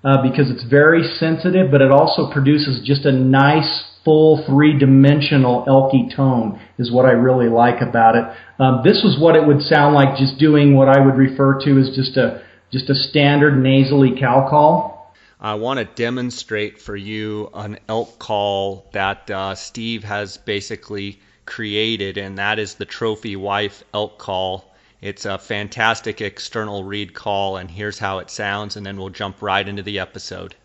S2: because it's very sensitive, but it also produces just a nice full 3-dimensional elky tone is what I really like about it. This was what it would sound like just doing what I would refer to as just a standard nasally cow call.
S1: I want to demonstrate for you an elk call that Steve has basically created, and that is the Trophy Wife elk call. It's a fantastic external reed call, and here's how it sounds, and then we'll jump right into the episode.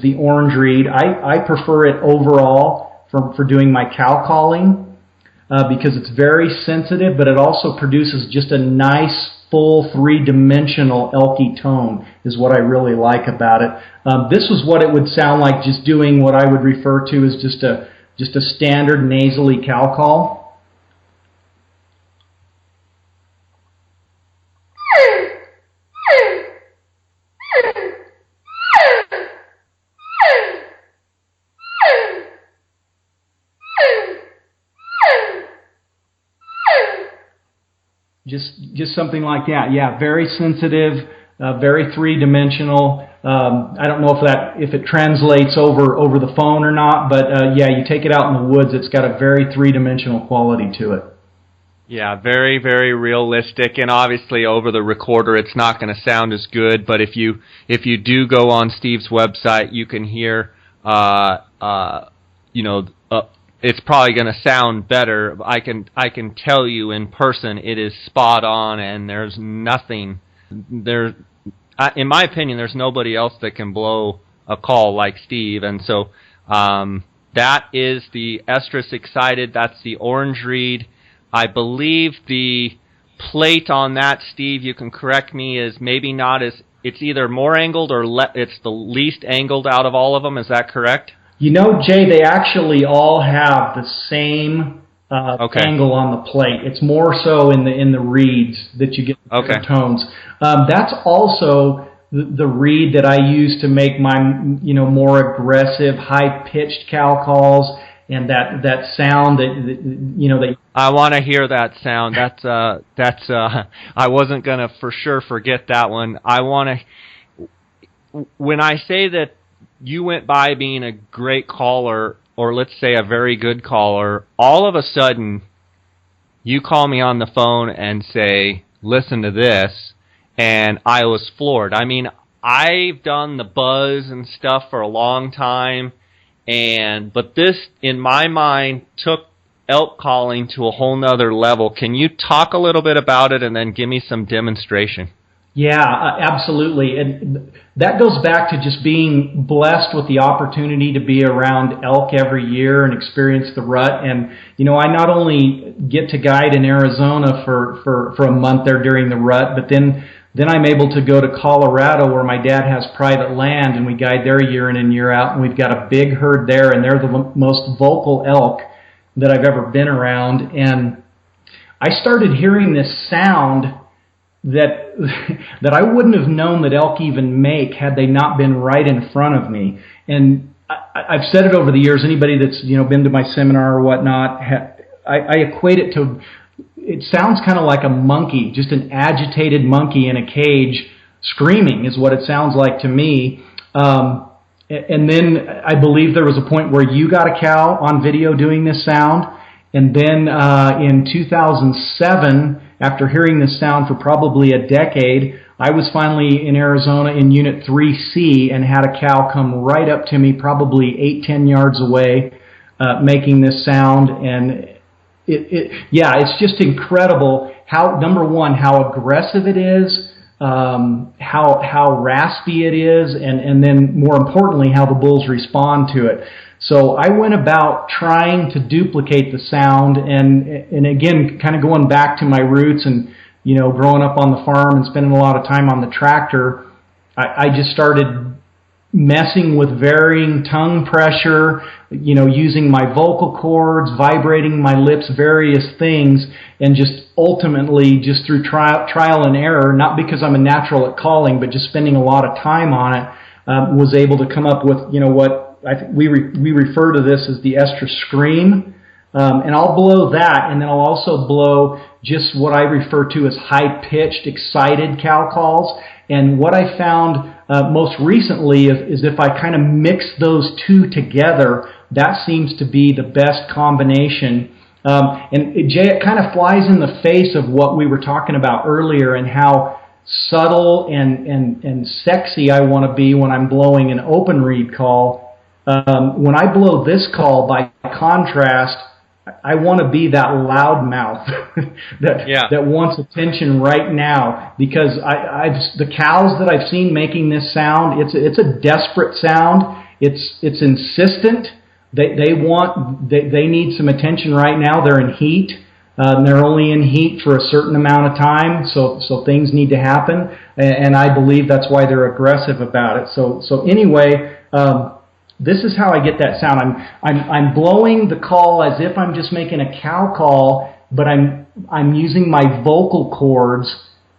S2: is the orange reed. I prefer it overall for doing my cow calling because it's very sensitive, but it also produces just a nice, full, three-dimensional elky tone is what I really like about it. This was what it would sound like just doing what I would refer to as just a standard nasally cow call. Just something like that. Yeah, very sensitive, very three-dimensional. I don't know if it translates over the phone or not, but yeah, you take it out in the woods, it's got a very three-dimensional quality to it.
S3: Yeah, very, very realistic, and obviously over the recorder it's not going to sound as good, but if you do go on Steve's website, you can hear, it's probably going to sound better. I can tell you in person it is spot on, and there's nothing there. In my opinion, there's nobody else that can blow a call like Steve, and so that is the Estrus Excited. That's the orange reed. I believe the plate on that, Steve, you can correct me, is maybe not as, it's either more angled or it's the least angled out of all of them. Is that correct?
S2: You know, Jay, they actually all have the same angle on the plate. It's more so in the reeds that you get the tones. That's also the reed that I use to make my more aggressive, high-pitched cow calls, and that sound that
S3: I want to hear that sound. That's I wasn't gonna for sure forget that one. When I say that you went by being a great caller, or let's say a very good caller, all of a sudden you call me on the phone and say, listen to this, and I was floored. I mean, I've done the buzz and stuff for a long time, but this, in my mind, took elk calling to a whole nother level. Can you talk a little bit about it and then give me some demonstration?
S2: Yeah, absolutely. And that goes back to just being blessed with the opportunity to be around elk every year and experience the rut. And, I not only get to guide in Arizona for a month there during the rut, but then I'm able to go to Colorado where my dad has private land, and we guide there year in and year out. And we've got a big herd there, and they're the most vocal elk that I've ever been around. And I started hearing this sound that I wouldn't have known that elk even make had they not been right in front of me. And I've said it over the years. Anybody that's been to my seminar or whatnot, I equate it to. It sounds kind of like a monkey, just an agitated monkey in a cage screaming is what it sounds like to me. And then I believe there was a point where you got a cow on video doing this sound. And then in 2007, after hearing this sound for probably a decade, I was finally in Arizona in Unit 3C and had a cow come right up to me, probably 8-10 yards away, making this sound. And it's just incredible how, number one, how aggressive it is, how raspy it is, and then more importantly, how the bulls respond to it. So I went about trying to duplicate the sound, and again, kind of going back to my roots and, growing up on the farm and spending a lot of time on the tractor, I just started messing with varying tongue pressure, using my vocal cords, vibrating my lips, various things, and just ultimately, just through trial and error, not because I'm a natural at calling, but just spending a lot of time on it, was able to come up with, what we refer to this as the estrus scream. And I'll blow that, and then I'll also blow just what I refer to as high-pitched, excited cow calls. And what I found most recently is if I kind of mix those two together, that seems to be the best combination. Jay, it kind of flies in the face of what we were talking about earlier and how subtle and sexy I want to be when I'm blowing an open reed call. When I blow this call, by contrast, I want to be that loud mouth that wants attention right now, because the cows that I've seen making this sound, it's a desperate sound, It's insistent. They need some attention right now. They're in heat. They're only in heat for a certain amount of time, so things need to happen, and I believe that's why they're aggressive about it. So anyway, this is how I get that sound. I'm blowing the call as if I'm just making a cow call, but I'm using my vocal cords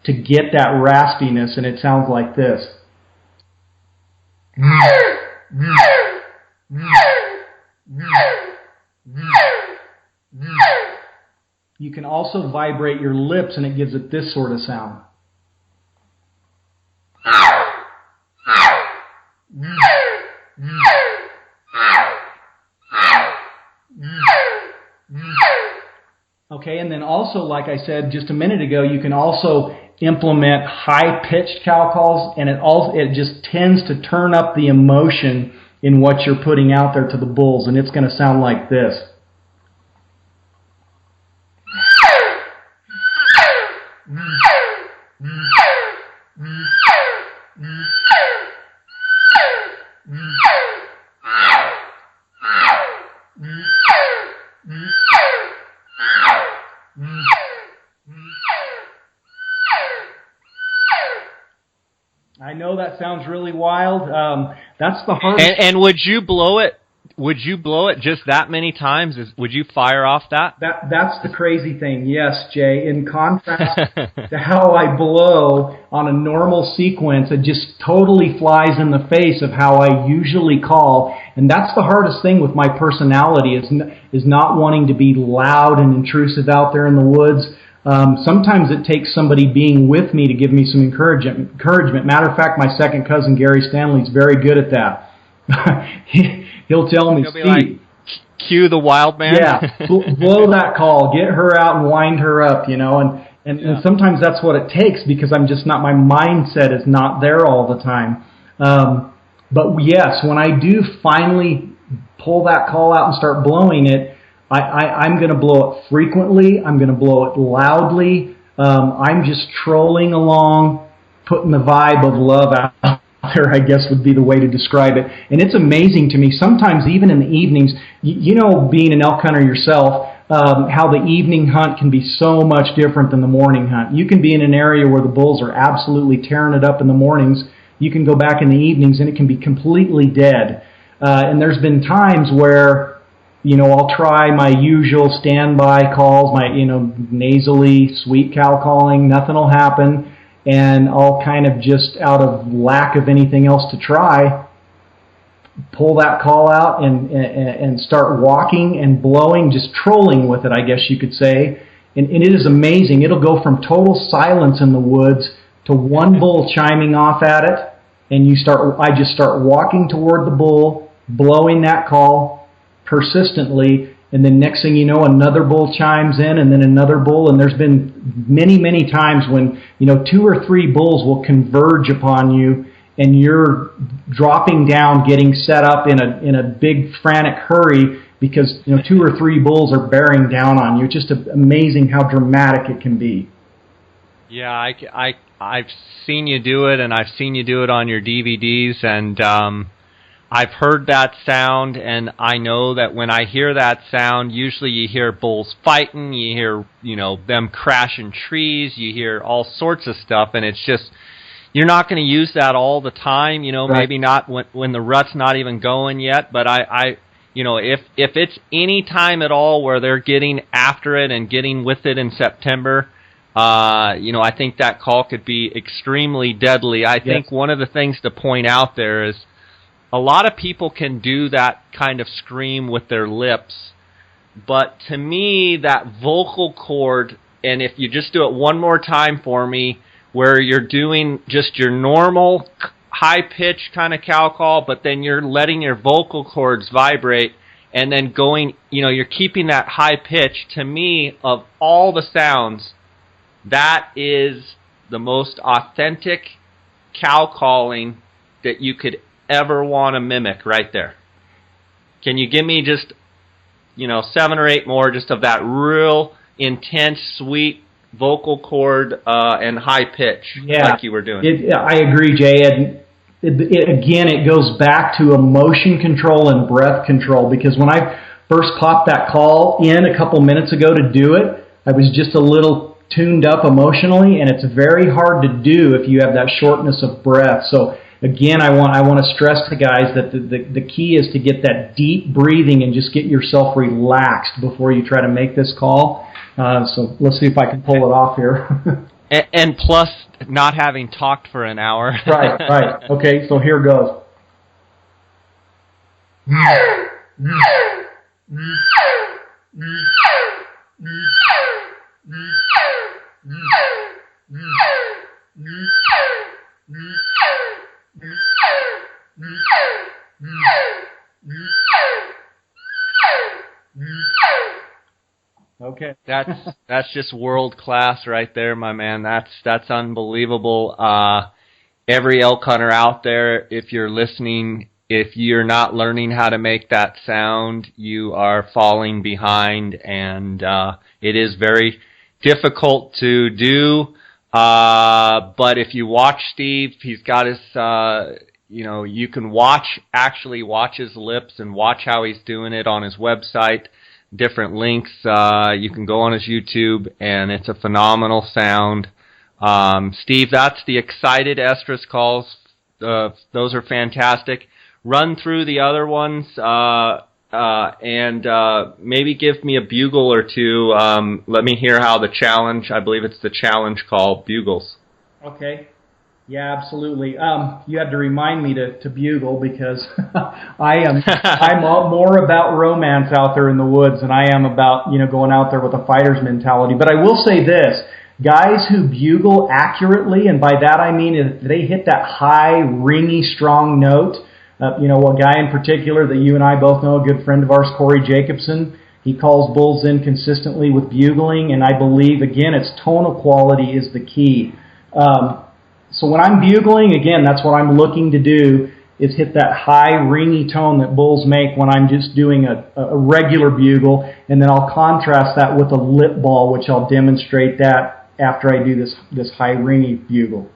S2: to get that raspiness, and it sounds like this. You can also vibrate your lips, and it gives it this sort of sound. Okay, and then also, like I said just a minute ago, you can also implement high-pitched cow calls, and it just tends to turn up the emotion in what you're putting out there to the bulls, and it's going to sound like this. I know that sounds really wild. That's the hardest.
S3: And would you blow it? Would you blow it just that many times? Would you fire off that?
S2: That's the crazy thing. Yes, Jay. In contrast to how I blow on a normal sequence, it just totally flies in the face of how I usually call. And that's the hardest thing with my personality is not wanting to be loud and intrusive out there in the woods. Sometimes it takes somebody being with me to give me some encouragement. Matter of fact, my second cousin, Gary Stanley's very good at that. He'll tell me,
S3: He'll be like, cue the wild man.
S2: Yeah, blow that call, get her out and wind her up, and sometimes that's what it takes because I'm just not, my mindset is not there all the time. But yes, when I do finally pull that call out and start blowing it, I'm going to blow it frequently. I'm going to blow it loudly. I'm just trolling along, putting the vibe of love out there, I guess would be the way to describe it. And it's amazing to me. Sometimes even in the evenings, being an elk hunter yourself, how the evening hunt can be so much different than the morning hunt. You can be in an area where the bulls are absolutely tearing it up in the mornings. You can go back in the evenings and it can be completely dead. And there's been times where I'll try my usual standby calls, my, nasally sweet cow calling, nothing will happen, and I'll kind of just out of lack of anything else to try, pull that call out and start walking and blowing, just trolling with it, I guess you could say, and it is amazing. It'll go from total silence in the woods to one bull chiming off at it, and I just start walking toward the bull, blowing that call persistently, and then next thing you know, another bull chimes in, and then another bull, and there's been many, many times when 2 or 3 bulls will converge upon you, and you're dropping down, getting set up in a big frantic hurry because 2 or 3 bulls are bearing down on you. It's just amazing how dramatic it can be.
S3: Yeah, I've seen you do it, and I've seen you do it on your DVDs, and I've heard that sound, and I know that when I hear that sound, usually you hear bulls fighting, you hear, them crashing trees, you hear all sorts of stuff, and it's just, you're not going to use that all the time,
S2: Right.
S3: Maybe not when the rut's not even going yet, but if it's any time at all where they're getting after it and getting with it in September, I think that call could be extremely deadly. I think one of the things to point out there is, a lot of people can do that kind of scream with their lips, but to me, that vocal cord, and if you just do it one more time for me, where you're doing just your normal high-pitched kind of cow call, but then you're letting your vocal cords vibrate, and then going, you're keeping that high pitch, to me, of all the sounds, that is the most authentic cow calling that you could ever want to mimic right there. Can you give me just 7 or 8 more just of that real intense sweet vocal cord and high pitch like you were doing?
S2: I agree, Jay. And again, it goes back to emotion control and breath control, because when I first popped that call in a couple minutes ago to do it, I was just a little tuned up emotionally, and it's very hard to do if you have that shortness of breath. So again, I want to stress to guys that the key is to get that deep breathing and just get yourself relaxed before you try to make this call. So let's see if I can pull it off here.
S3: And plus, not having talked for an hour.
S2: Right. Okay, so here goes. Okay.
S3: That's just world class right there, my man. That's unbelievable. Every elk hunter out there, if you're listening, if you're not learning how to make that sound, you are falling behind, and it is very difficult to do. But if you watch Steve, he's got his, you can actually watch his lips and watch how he's doing it on his website. Different links. You can go on his YouTube, and it's a phenomenal sound. Steve, that's the excited estrus calls. Those are fantastic. Run through the other ones, and maybe give me a bugle or two. Let me hear how the challenge, I believe it's the challenge call, bugles.
S2: Okay. Yeah, absolutely. You had to remind me to bugle, because I'm more about romance out there in the woods than I am about, going out there with a fighter's mentality. But I will say this, guys who bugle accurately, and by that I mean if they hit that high, ringy, strong note, a guy in particular that you and I both know, a good friend of ours, Corey Jacobson, he calls bulls in consistently with bugling, and I believe, again, it's tonal quality is the key. So when I'm bugling, again, that's what I'm looking to do, is hit that high, ringy tone that bulls make when I'm just doing a regular bugle, and then I'll contrast that with a lip ball, which I'll demonstrate that after I do this high, ringy bugle.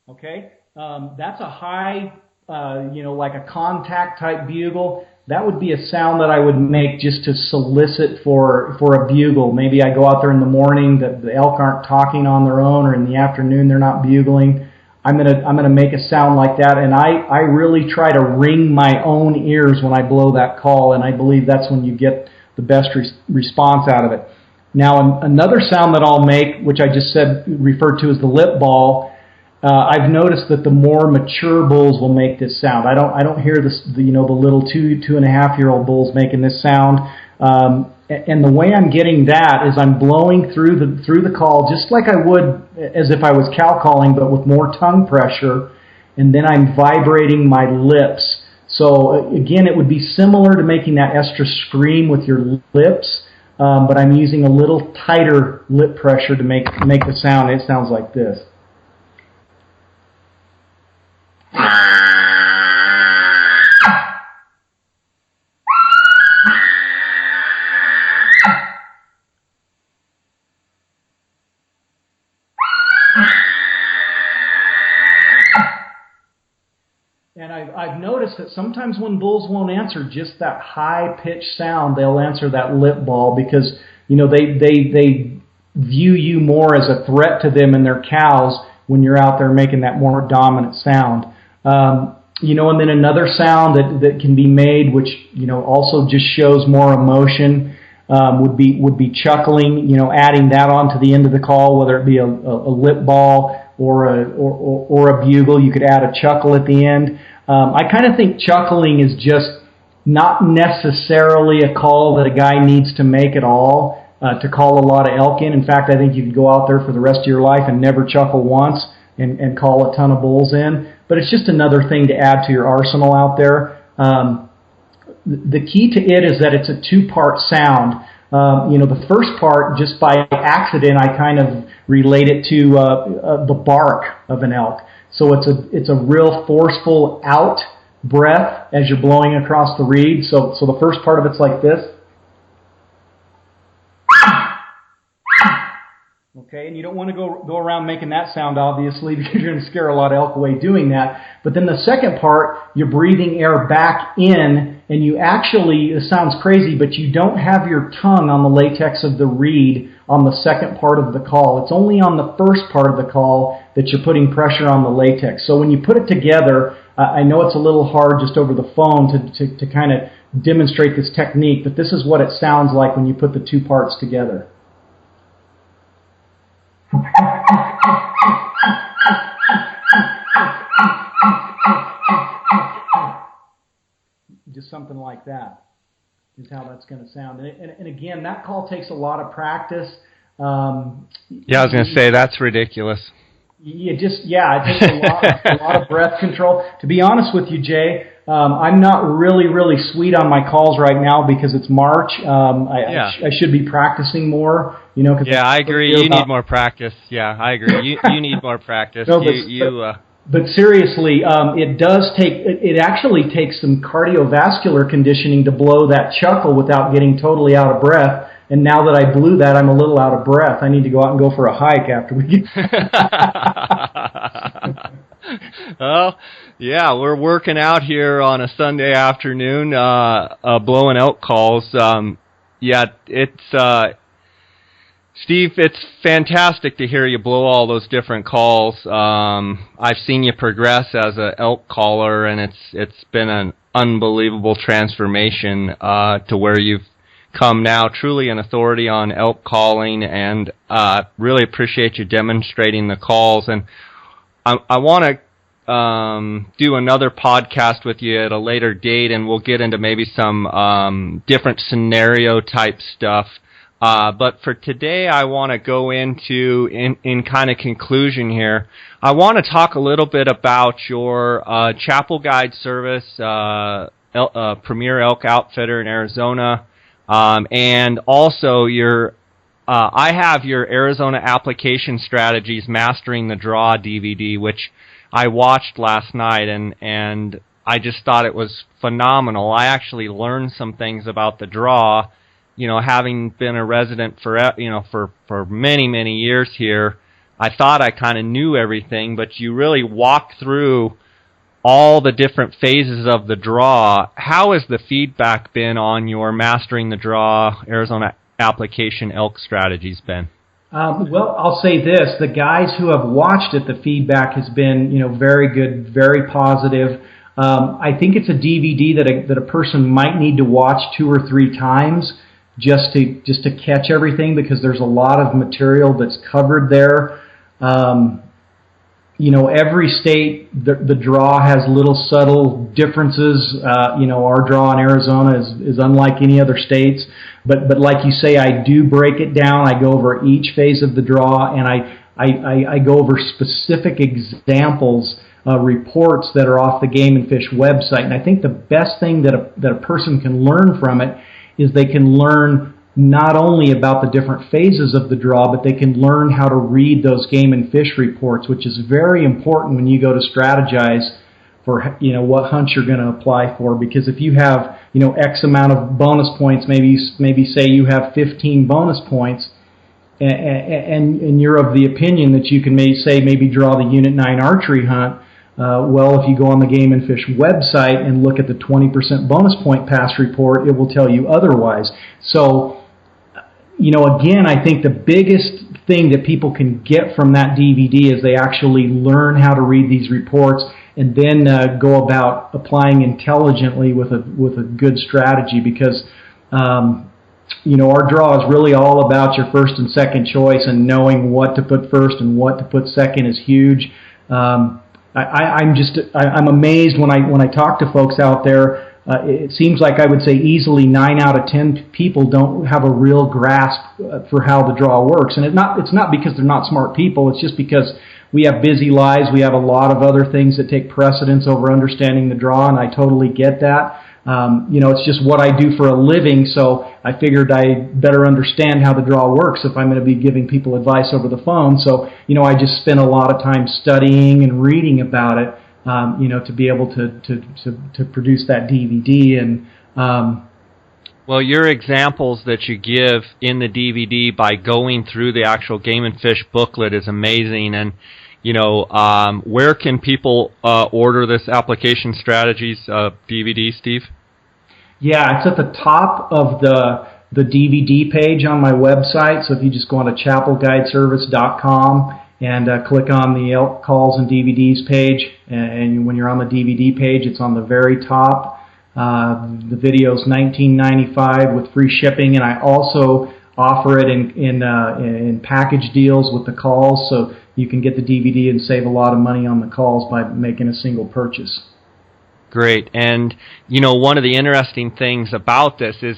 S2: Okay, that's a high, like a contact type bugle. That would be a sound that I would make just to solicit for a bugle. Maybe I go out there in the morning, that the elk aren't talking on their own, or in the afternoon they're not bugling. I'm gonna make a sound like that, and I really try to ring my own ears when I blow that call, and I believe that's when you get the best response out of it. Now, another sound that I'll make, which I just referred to as the lip ball. I've noticed that the more mature bulls will make this sound. I don't hear the little 2.5-year-old bulls making this sound. And the way I'm getting that is I'm blowing through the call just like I would as if I was cow calling, but with more tongue pressure, and then I'm vibrating my lips. So again, it would be similar to making that estrus scream with your lips, but I'm using a little tighter lip pressure to make the sound. It sounds like this. And I've noticed that sometimes when bulls won't answer just that high-pitched sound, they'll answer that lip ball, because they view you more as a threat to them and their cows when you're out there making that more dominant sound. And then another sound that can be made, which also just shows more emotion, would be chuckling. Adding that on to the end of the call, whether it be a lip ball or a bugle. You could add a chuckle at the end. I kind of think chuckling is just not necessarily a call that a guy needs to make at all to call a lot of elk in. In fact, I think you could go out there for the rest of your life and never chuckle once and call a ton of bulls in. But it's just another thing to add to your arsenal out there. The key to it is that it's a 2-part sound. The first part, just by accident, I kind of relate it to the bark of an elk. So it's a real forceful out breath as you're blowing across the reed. So the first part of it's like this. Okay, and you don't want to go around making that sound, obviously, because you're going to scare a lot of elk away doing that. But then the second part, you're breathing air back in, and you actually, it sounds crazy, but you don't have your tongue on the latex of the reed on the second part of the call. It's only on the first part of the call that you're putting pressure on the latex. So when you put it together, I know it's a little hard just over the phone to kind of demonstrate this technique, but this is what it sounds like when you put the two parts together. Just something like that is how that's going to sound. And again, that call takes a lot of practice.
S3: Yeah, I was going to say, that's ridiculous.
S2: It takes a lot of breath control. To be honest with you, Jay, I'm not really sweet on my calls right now because it's March. I should be practicing more.
S3: Yeah, I agree. You need more practice. Yeah, I agree. You need more practice.
S2: No, but seriously, it actually takes some cardiovascular conditioning to blow that chuckle without getting totally out of breath. And now that I blew that, I'm a little out of breath. I need to go out and go for a hike after we get.
S3: Well, yeah, we're working out here on a Sunday afternoon, blowing elk calls. Steve, it's fantastic to hear you blow all those different calls. I've seen you progress as an elk caller, and it's been an unbelievable transformation to where you've come now truly an authority on elk calling, and really appreciate you demonstrating the calls. And I want to do another podcast with you at a later date, and we'll get into maybe some different scenario type stuff. But for today, I want to go into, in kind of conclusion here, I want to talk a little bit about your Chappell Guide service, Premier Elk Outfitter in Arizona, and also I have your Arizona Application Strategies Mastering the Draw DVD, which I watched last night, and I just thought it was phenomenal. I actually learned some things about the draw. Having been a resident for many years here, I thought I kind of knew everything, but you really walk through all the different phases of the draw. How has the feedback been on your Mastering the Draw Arizona Application Elk Strategies been?
S2: Well, I'll say this. The guys who have watched it, the feedback has been, very good, very positive. I think it's a DVD that a person might need to watch 2 or 3 times just to catch everything, because there's a lot of material that's covered there. Every state, the draw has little subtle differences. Our draw in Arizona is unlike any other states. But like you say, I do break it down. I go over each phase of the draw, and I go over specific examples, reports that are off the Game and Fish website. And I think the best thing that a person can learn from it is they can learn not only about the different phases of the draw, but they can learn how to read those Game and Fish reports, which is very important when you go to strategize for what hunts you're going to apply for. Because if you have X amount of bonus points, maybe say you have 15 bonus points, and you're of the opinion that you can maybe draw the Unit 9 archery hunt. Well, if you go on the Game and Fish website and look at the 20% bonus point pass report, it will tell you otherwise. So, again, I think the biggest thing that people can get from that DVD is they actually learn how to read these reports and then go about applying intelligently with a good strategy, because our draw is really all about your first and second choice, and knowing what to put first and what to put second is huge. I'm amazed when I talk to folks out there. It seems like I would say easily 9 out of 10 people don't have a real grasp for how the draw works, and it's not because they're not smart people. It's just because we have busy lives. We have a lot of other things that take precedence over understanding the draw, and I totally get that. It's just what I do for a living, so I figured I better understand how the draw works if I'm going to be giving people advice over the phone. So, I just spent a lot of time studying and reading about it, to be able to produce that DVD. And
S3: Well, your examples that you give in the DVD by going through the actual Game and Fish booklet is amazing. And, where can people order this Application Strategies DVD, Steve?
S2: Yeah, it's at the top of the DVD page on my website. So if you just go on to chappellguideservice.com and click on the Elk Calls and DVDs page, and when you're on the DVD page, it's on the very top. The video is $19.95 with free shipping, and I also offer it in package deals with the calls, so you can get the DVD and save a lot of money on the calls by making a single purchase.
S3: Great. And, one of the interesting things about this is,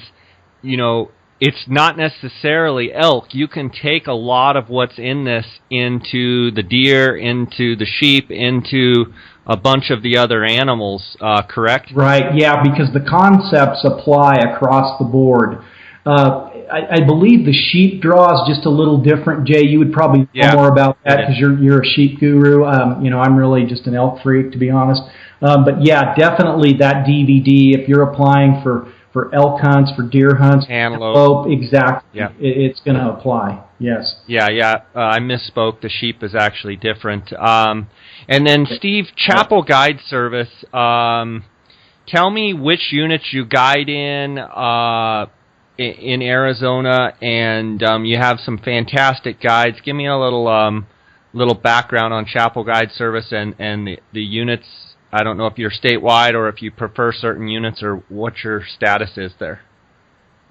S3: it's not necessarily elk. You can take a lot of what's in this into the deer, into the sheep, into a bunch of the other animals, correct?
S2: Right, yeah, because the concepts apply across the board. I believe the sheep draw is just a little different. Jay, you would probably know more about that because you're a sheep guru. I'm really just an elk freak, to be honest. But yeah, definitely that DVD, if you're applying for elk hunts, for deer hunts,
S3: antelope,
S2: exactly, it's going to apply. Yes.
S3: Yeah. I misspoke. The sheep is actually different. And then, Steve, Chappell Guide Service, tell me which units you guide in Arizona, and you have some fantastic guides. Give me a little background on Chappell Guide Service and the units. I don't know if you're statewide or if you prefer certain units or what your status is there.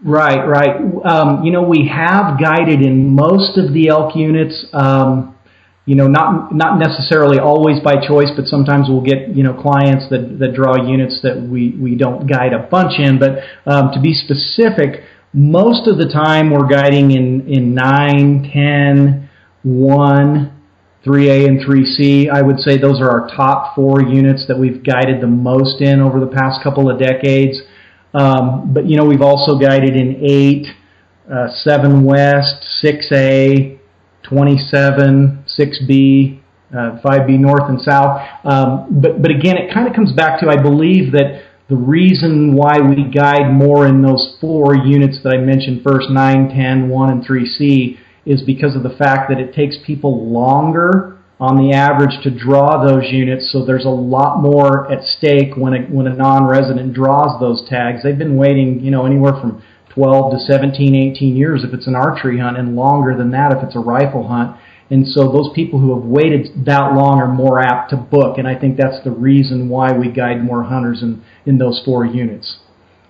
S2: Right. We have guided in most of the elk units. Not necessarily always by choice, but sometimes we'll get clients that draw units that we don't guide a bunch in. But to be specific, most of the time we're guiding in 9, 10, 1, 3A, and 3C. I would say those are our top 4 units that we've guided the most in over the past couple of decades. But we've also guided in 8, 7 West, 6A, 27, 6B, 5B North and South. But again, it kind of comes back to, I believe that the reason why we guide more in those 4 units that I mentioned first, 9, 10, 1, and 3C, is because of the fact that it takes people longer on the average to draw those units, so there's a lot more at stake when a non-resident draws those tags. They've been waiting, anywhere from 12 to 17, 18 years if it's an archery hunt, and longer than that if it's a rifle hunt. And so those people who have waited that long are more apt to book, and I think that's the reason why we guide more hunters in those 4 units.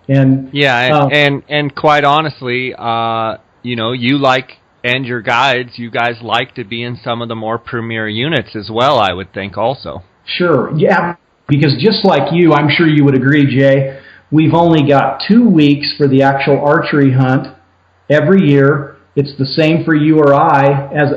S2: And
S3: and quite honestly, you like, and your guides, you guys like to be in some of the more premier units as well, I would think also.
S2: Sure, yeah, because just like you, I'm sure you would agree, Jay, we've only got 2 weeks for the actual archery hunt every year. It's the same for you or I as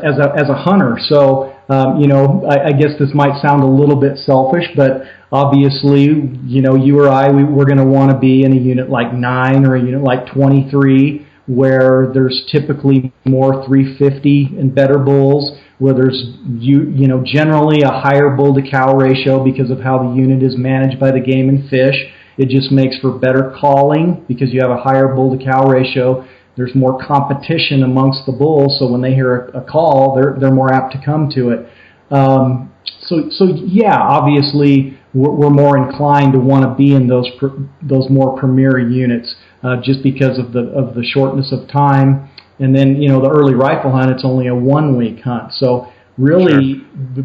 S2: a hunter. So, I guess this might sound a little bit selfish, but obviously, you or I, we're going to want to be in a unit like 9 or a unit like 23, where there's typically more 350 and better bulls, where there's generally a higher bull to cow ratio because of how the unit is managed by the Game and Fish. It just makes for better calling because you have a higher bull to cow ratio. There's more competition amongst the bulls, so when they hear a call, they're more apt to come to it. So yeah, obviously we're more inclined to want to be in those more premier units just because of the shortness of time. And then the early rifle hunt, it's only a 1-week hunt. So really,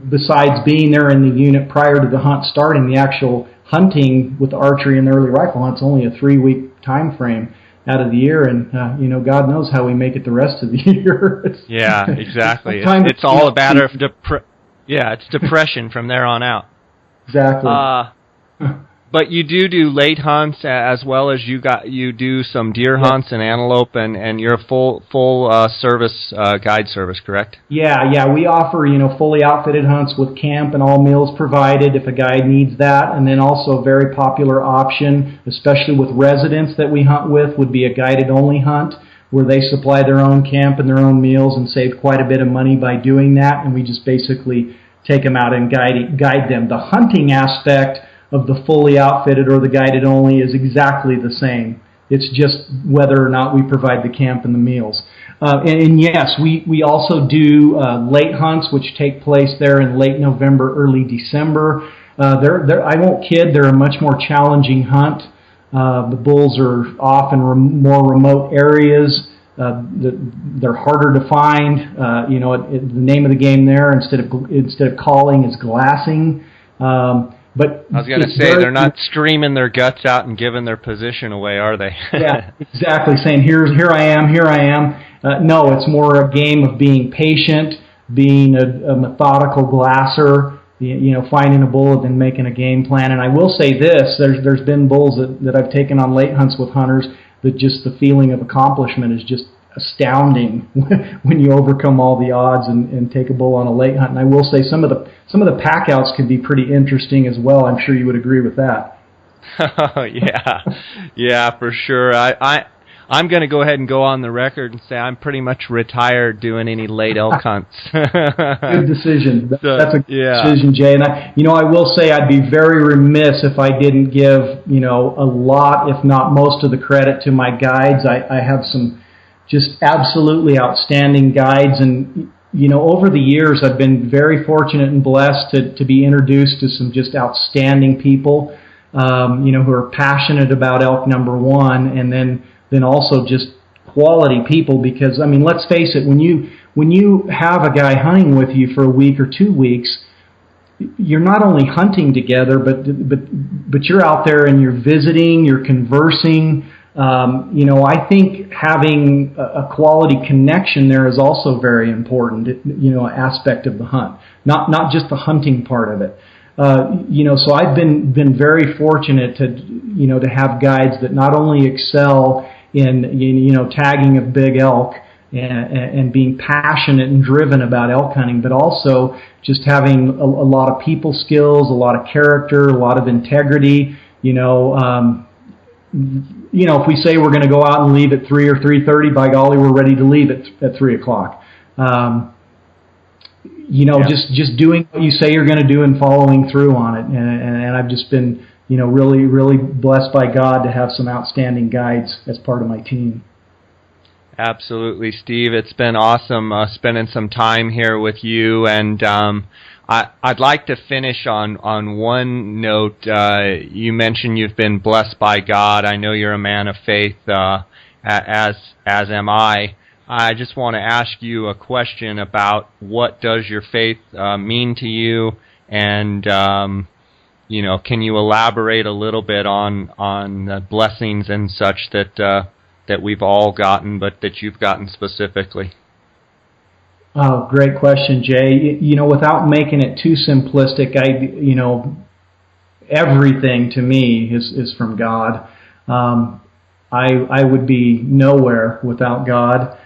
S2: besides being there in the unit prior to the hunt starting, the actual hunting with archery and the early rifle hunt, it's only a 3-week time frame out of the year, and God knows how we make it the rest of the year.
S3: Yeah, exactly. It's all a matter of it's depression from there on out.
S2: Exactly.
S3: But you do late hunts as well as you do some deer hunts and antelope, and you're a full service guide service, correct? Yeah.
S2: We offer fully outfitted hunts with camp and all meals provided if a guide needs that, and then also a very popular option, especially with residents that we hunt with, would be a guided only hunt, where they supply their own camp and their own meals and save quite a bit of money by doing that, and we just basically take them out and guide them. The hunting aspect of the fully outfitted or the guided only is exactly the same. It's just whether or not we provide the camp and the meals. And yes, we also do late hunts, which take place there in late November, early December. I won't kid, they're a much more challenging hunt. The bulls are off in more remote areas. They're harder to find. The name of the game there, instead of calling, is glassing. But
S3: I was going to say, they're not streaming their guts out and giving their position away, are they?
S2: Yeah, exactly. Saying, here I am. No, it's more a game of being patient, being a methodical glasser, finding a bull and then making a game plan. And I will say this, there's been bulls that I've taken on late hunts with hunters that just the feeling of accomplishment is just astounding when you overcome all the odds and take a bull on a late hunt. And I will say some of the pack outs can be pretty interesting as well. I'm sure you would agree with that.
S3: Yeah, for sure. I'm going to go ahead and go on the record and say I'm pretty much retired doing any late elk hunts.
S2: Good decision. That's a good
S3: yeah.
S2: decision, Jay. And I will say I'd be very remiss if I didn't give a lot, if not most of the credit to my guides. I have some just absolutely outstanding guides, and over the years I've been very fortunate and blessed to be introduced to some just outstanding people, who are passionate about elk, number one, and then also just quality people. Because let's face it, when you have a guy hunting with you for a week or 2 weeks, you're not only hunting together, but you're out there and you're visiting, you're conversing. I think having a quality connection there is also very important, aspect of the hunt, not just the hunting part of it. So I've been very fortunate to have guides that not only excel in tagging of big elk and being passionate and driven about elk hunting, but also just having a lot of people skills, a lot of character, a lot of integrity. If we say we're going to go out and leave at 3 or 3:30, by golly, we're ready to leave at 3 o'clock. Just doing what you say you're going to do and following through on it. And I've just been, really, really blessed by God to have some outstanding guides as part of my team.
S3: Absolutely, Steve. It's been awesome spending some time here with you, and I'd like to finish on one note. You mentioned you've been blessed by God. I know you're a man of faith, as am I. I just want to ask you a question about what does your faith mean to you, and can you elaborate a little bit on the blessings and such that we've all gotten, but that you've gotten specifically?
S2: Oh, great question, Jay. Without making it too simplistic, everything to me is from God. I would be nowhere without God.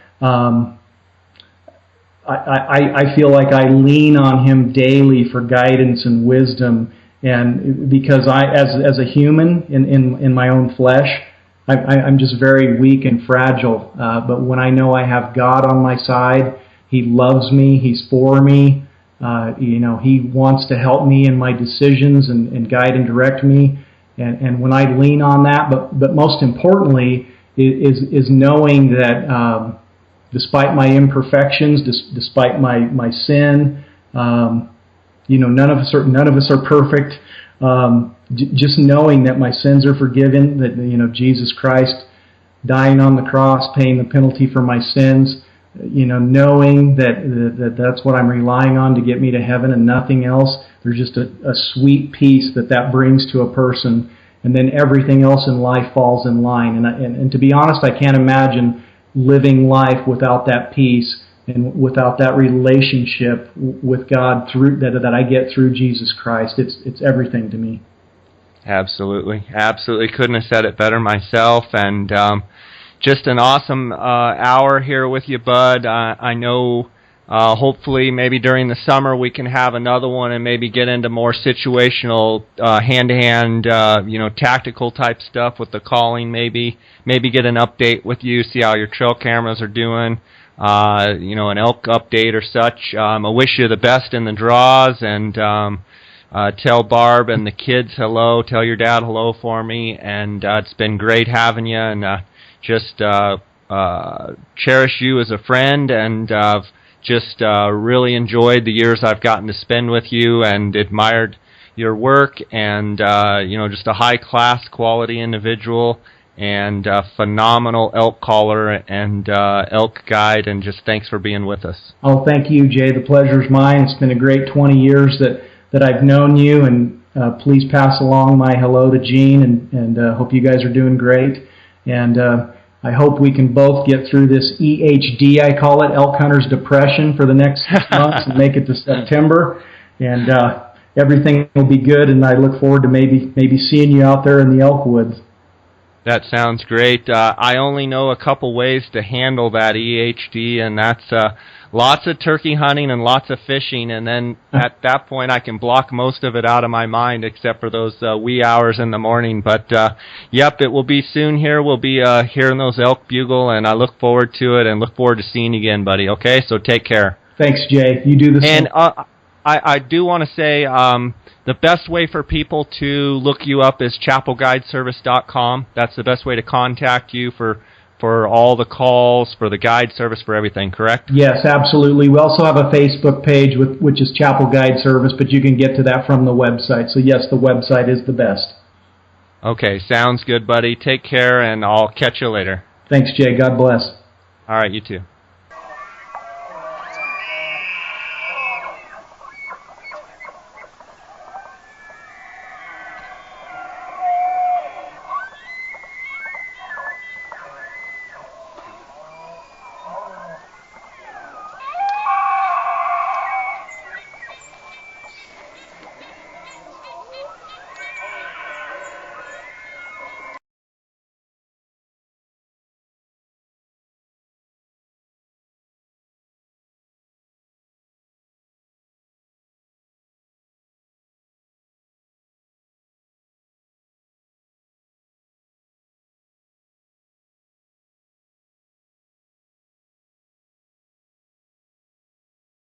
S2: I feel like I lean on Him daily for guidance and wisdom, and because as a human in my own flesh, I'm just very weak and fragile. But when I know I have God on my side, He loves me, He's for me, He wants to help me in my decisions and guide and direct me. And when I lean on that, but most importantly is knowing that despite my imperfections, despite my sin, none of us are perfect. Just knowing that my sins are forgiven, that Jesus Christ dying on the cross, paying the penalty for my sins, knowing that's what I'm relying on to get me to heaven and nothing else. There's just a sweet peace that brings to a person, and then everything else in life falls in line. And to be honest, I can't imagine living life without that peace and without that relationship with God through that I get through Jesus Christ. It's everything to me.
S3: Absolutely. Couldn't have said it better myself. And just an awesome hour here with you, Bud. I know hopefully maybe during the summer we can have another one and maybe get into more situational hand-to-hand, tactical type stuff with the calling. Maybe get an update with you, see how your trail cameras are doing. An elk update or such. I wish you the best in the draws, and tell Barb and the kids hello. Tell your dad hello for me. And it's been great having you, and just cherish you as a friend, and just really enjoyed the years I've gotten to spend with you, and admired your work, and just a high-class quality individual, and phenomenal elk caller and elk guide, and just thanks for being with us.
S2: Oh, thank you, Jay. The pleasure's mine. It's been a great 20 years that I've known you, and please pass along my hello to Gene, and hope you guys are doing great. And I hope we can both get through this EHD, I call it, Elk Hunter's Depression, for the next 6 months and make it to September. And everything will be good, and I look forward to maybe seeing you out there in the elk woods.
S3: That sounds great. I only know a couple ways to handle that EHD, and that's lots of turkey hunting and lots of fishing, and then at that point I can block most of it out of my mind except for those wee hours in the morning. But yep, it will be soon here. We'll be hearing those elk bugle, and I look forward to it and look forward to seeing you again, buddy. Okay, so take care.
S2: Thanks, Jay. You do the same.
S3: And I do want to say the best way for people to look you up is chappellguideservice.com. That's the best way to contact you for all the calls, for the guide service, for everything, correct?
S2: Yes, absolutely. We also have a Facebook page which is Chappell Guide Service, but you can get to that from the website. So yes, the website is the best.
S3: Okay, sounds good, buddy. Take care, and I'll catch you later.
S2: Thanks, Jay. God bless.
S3: All right, you too.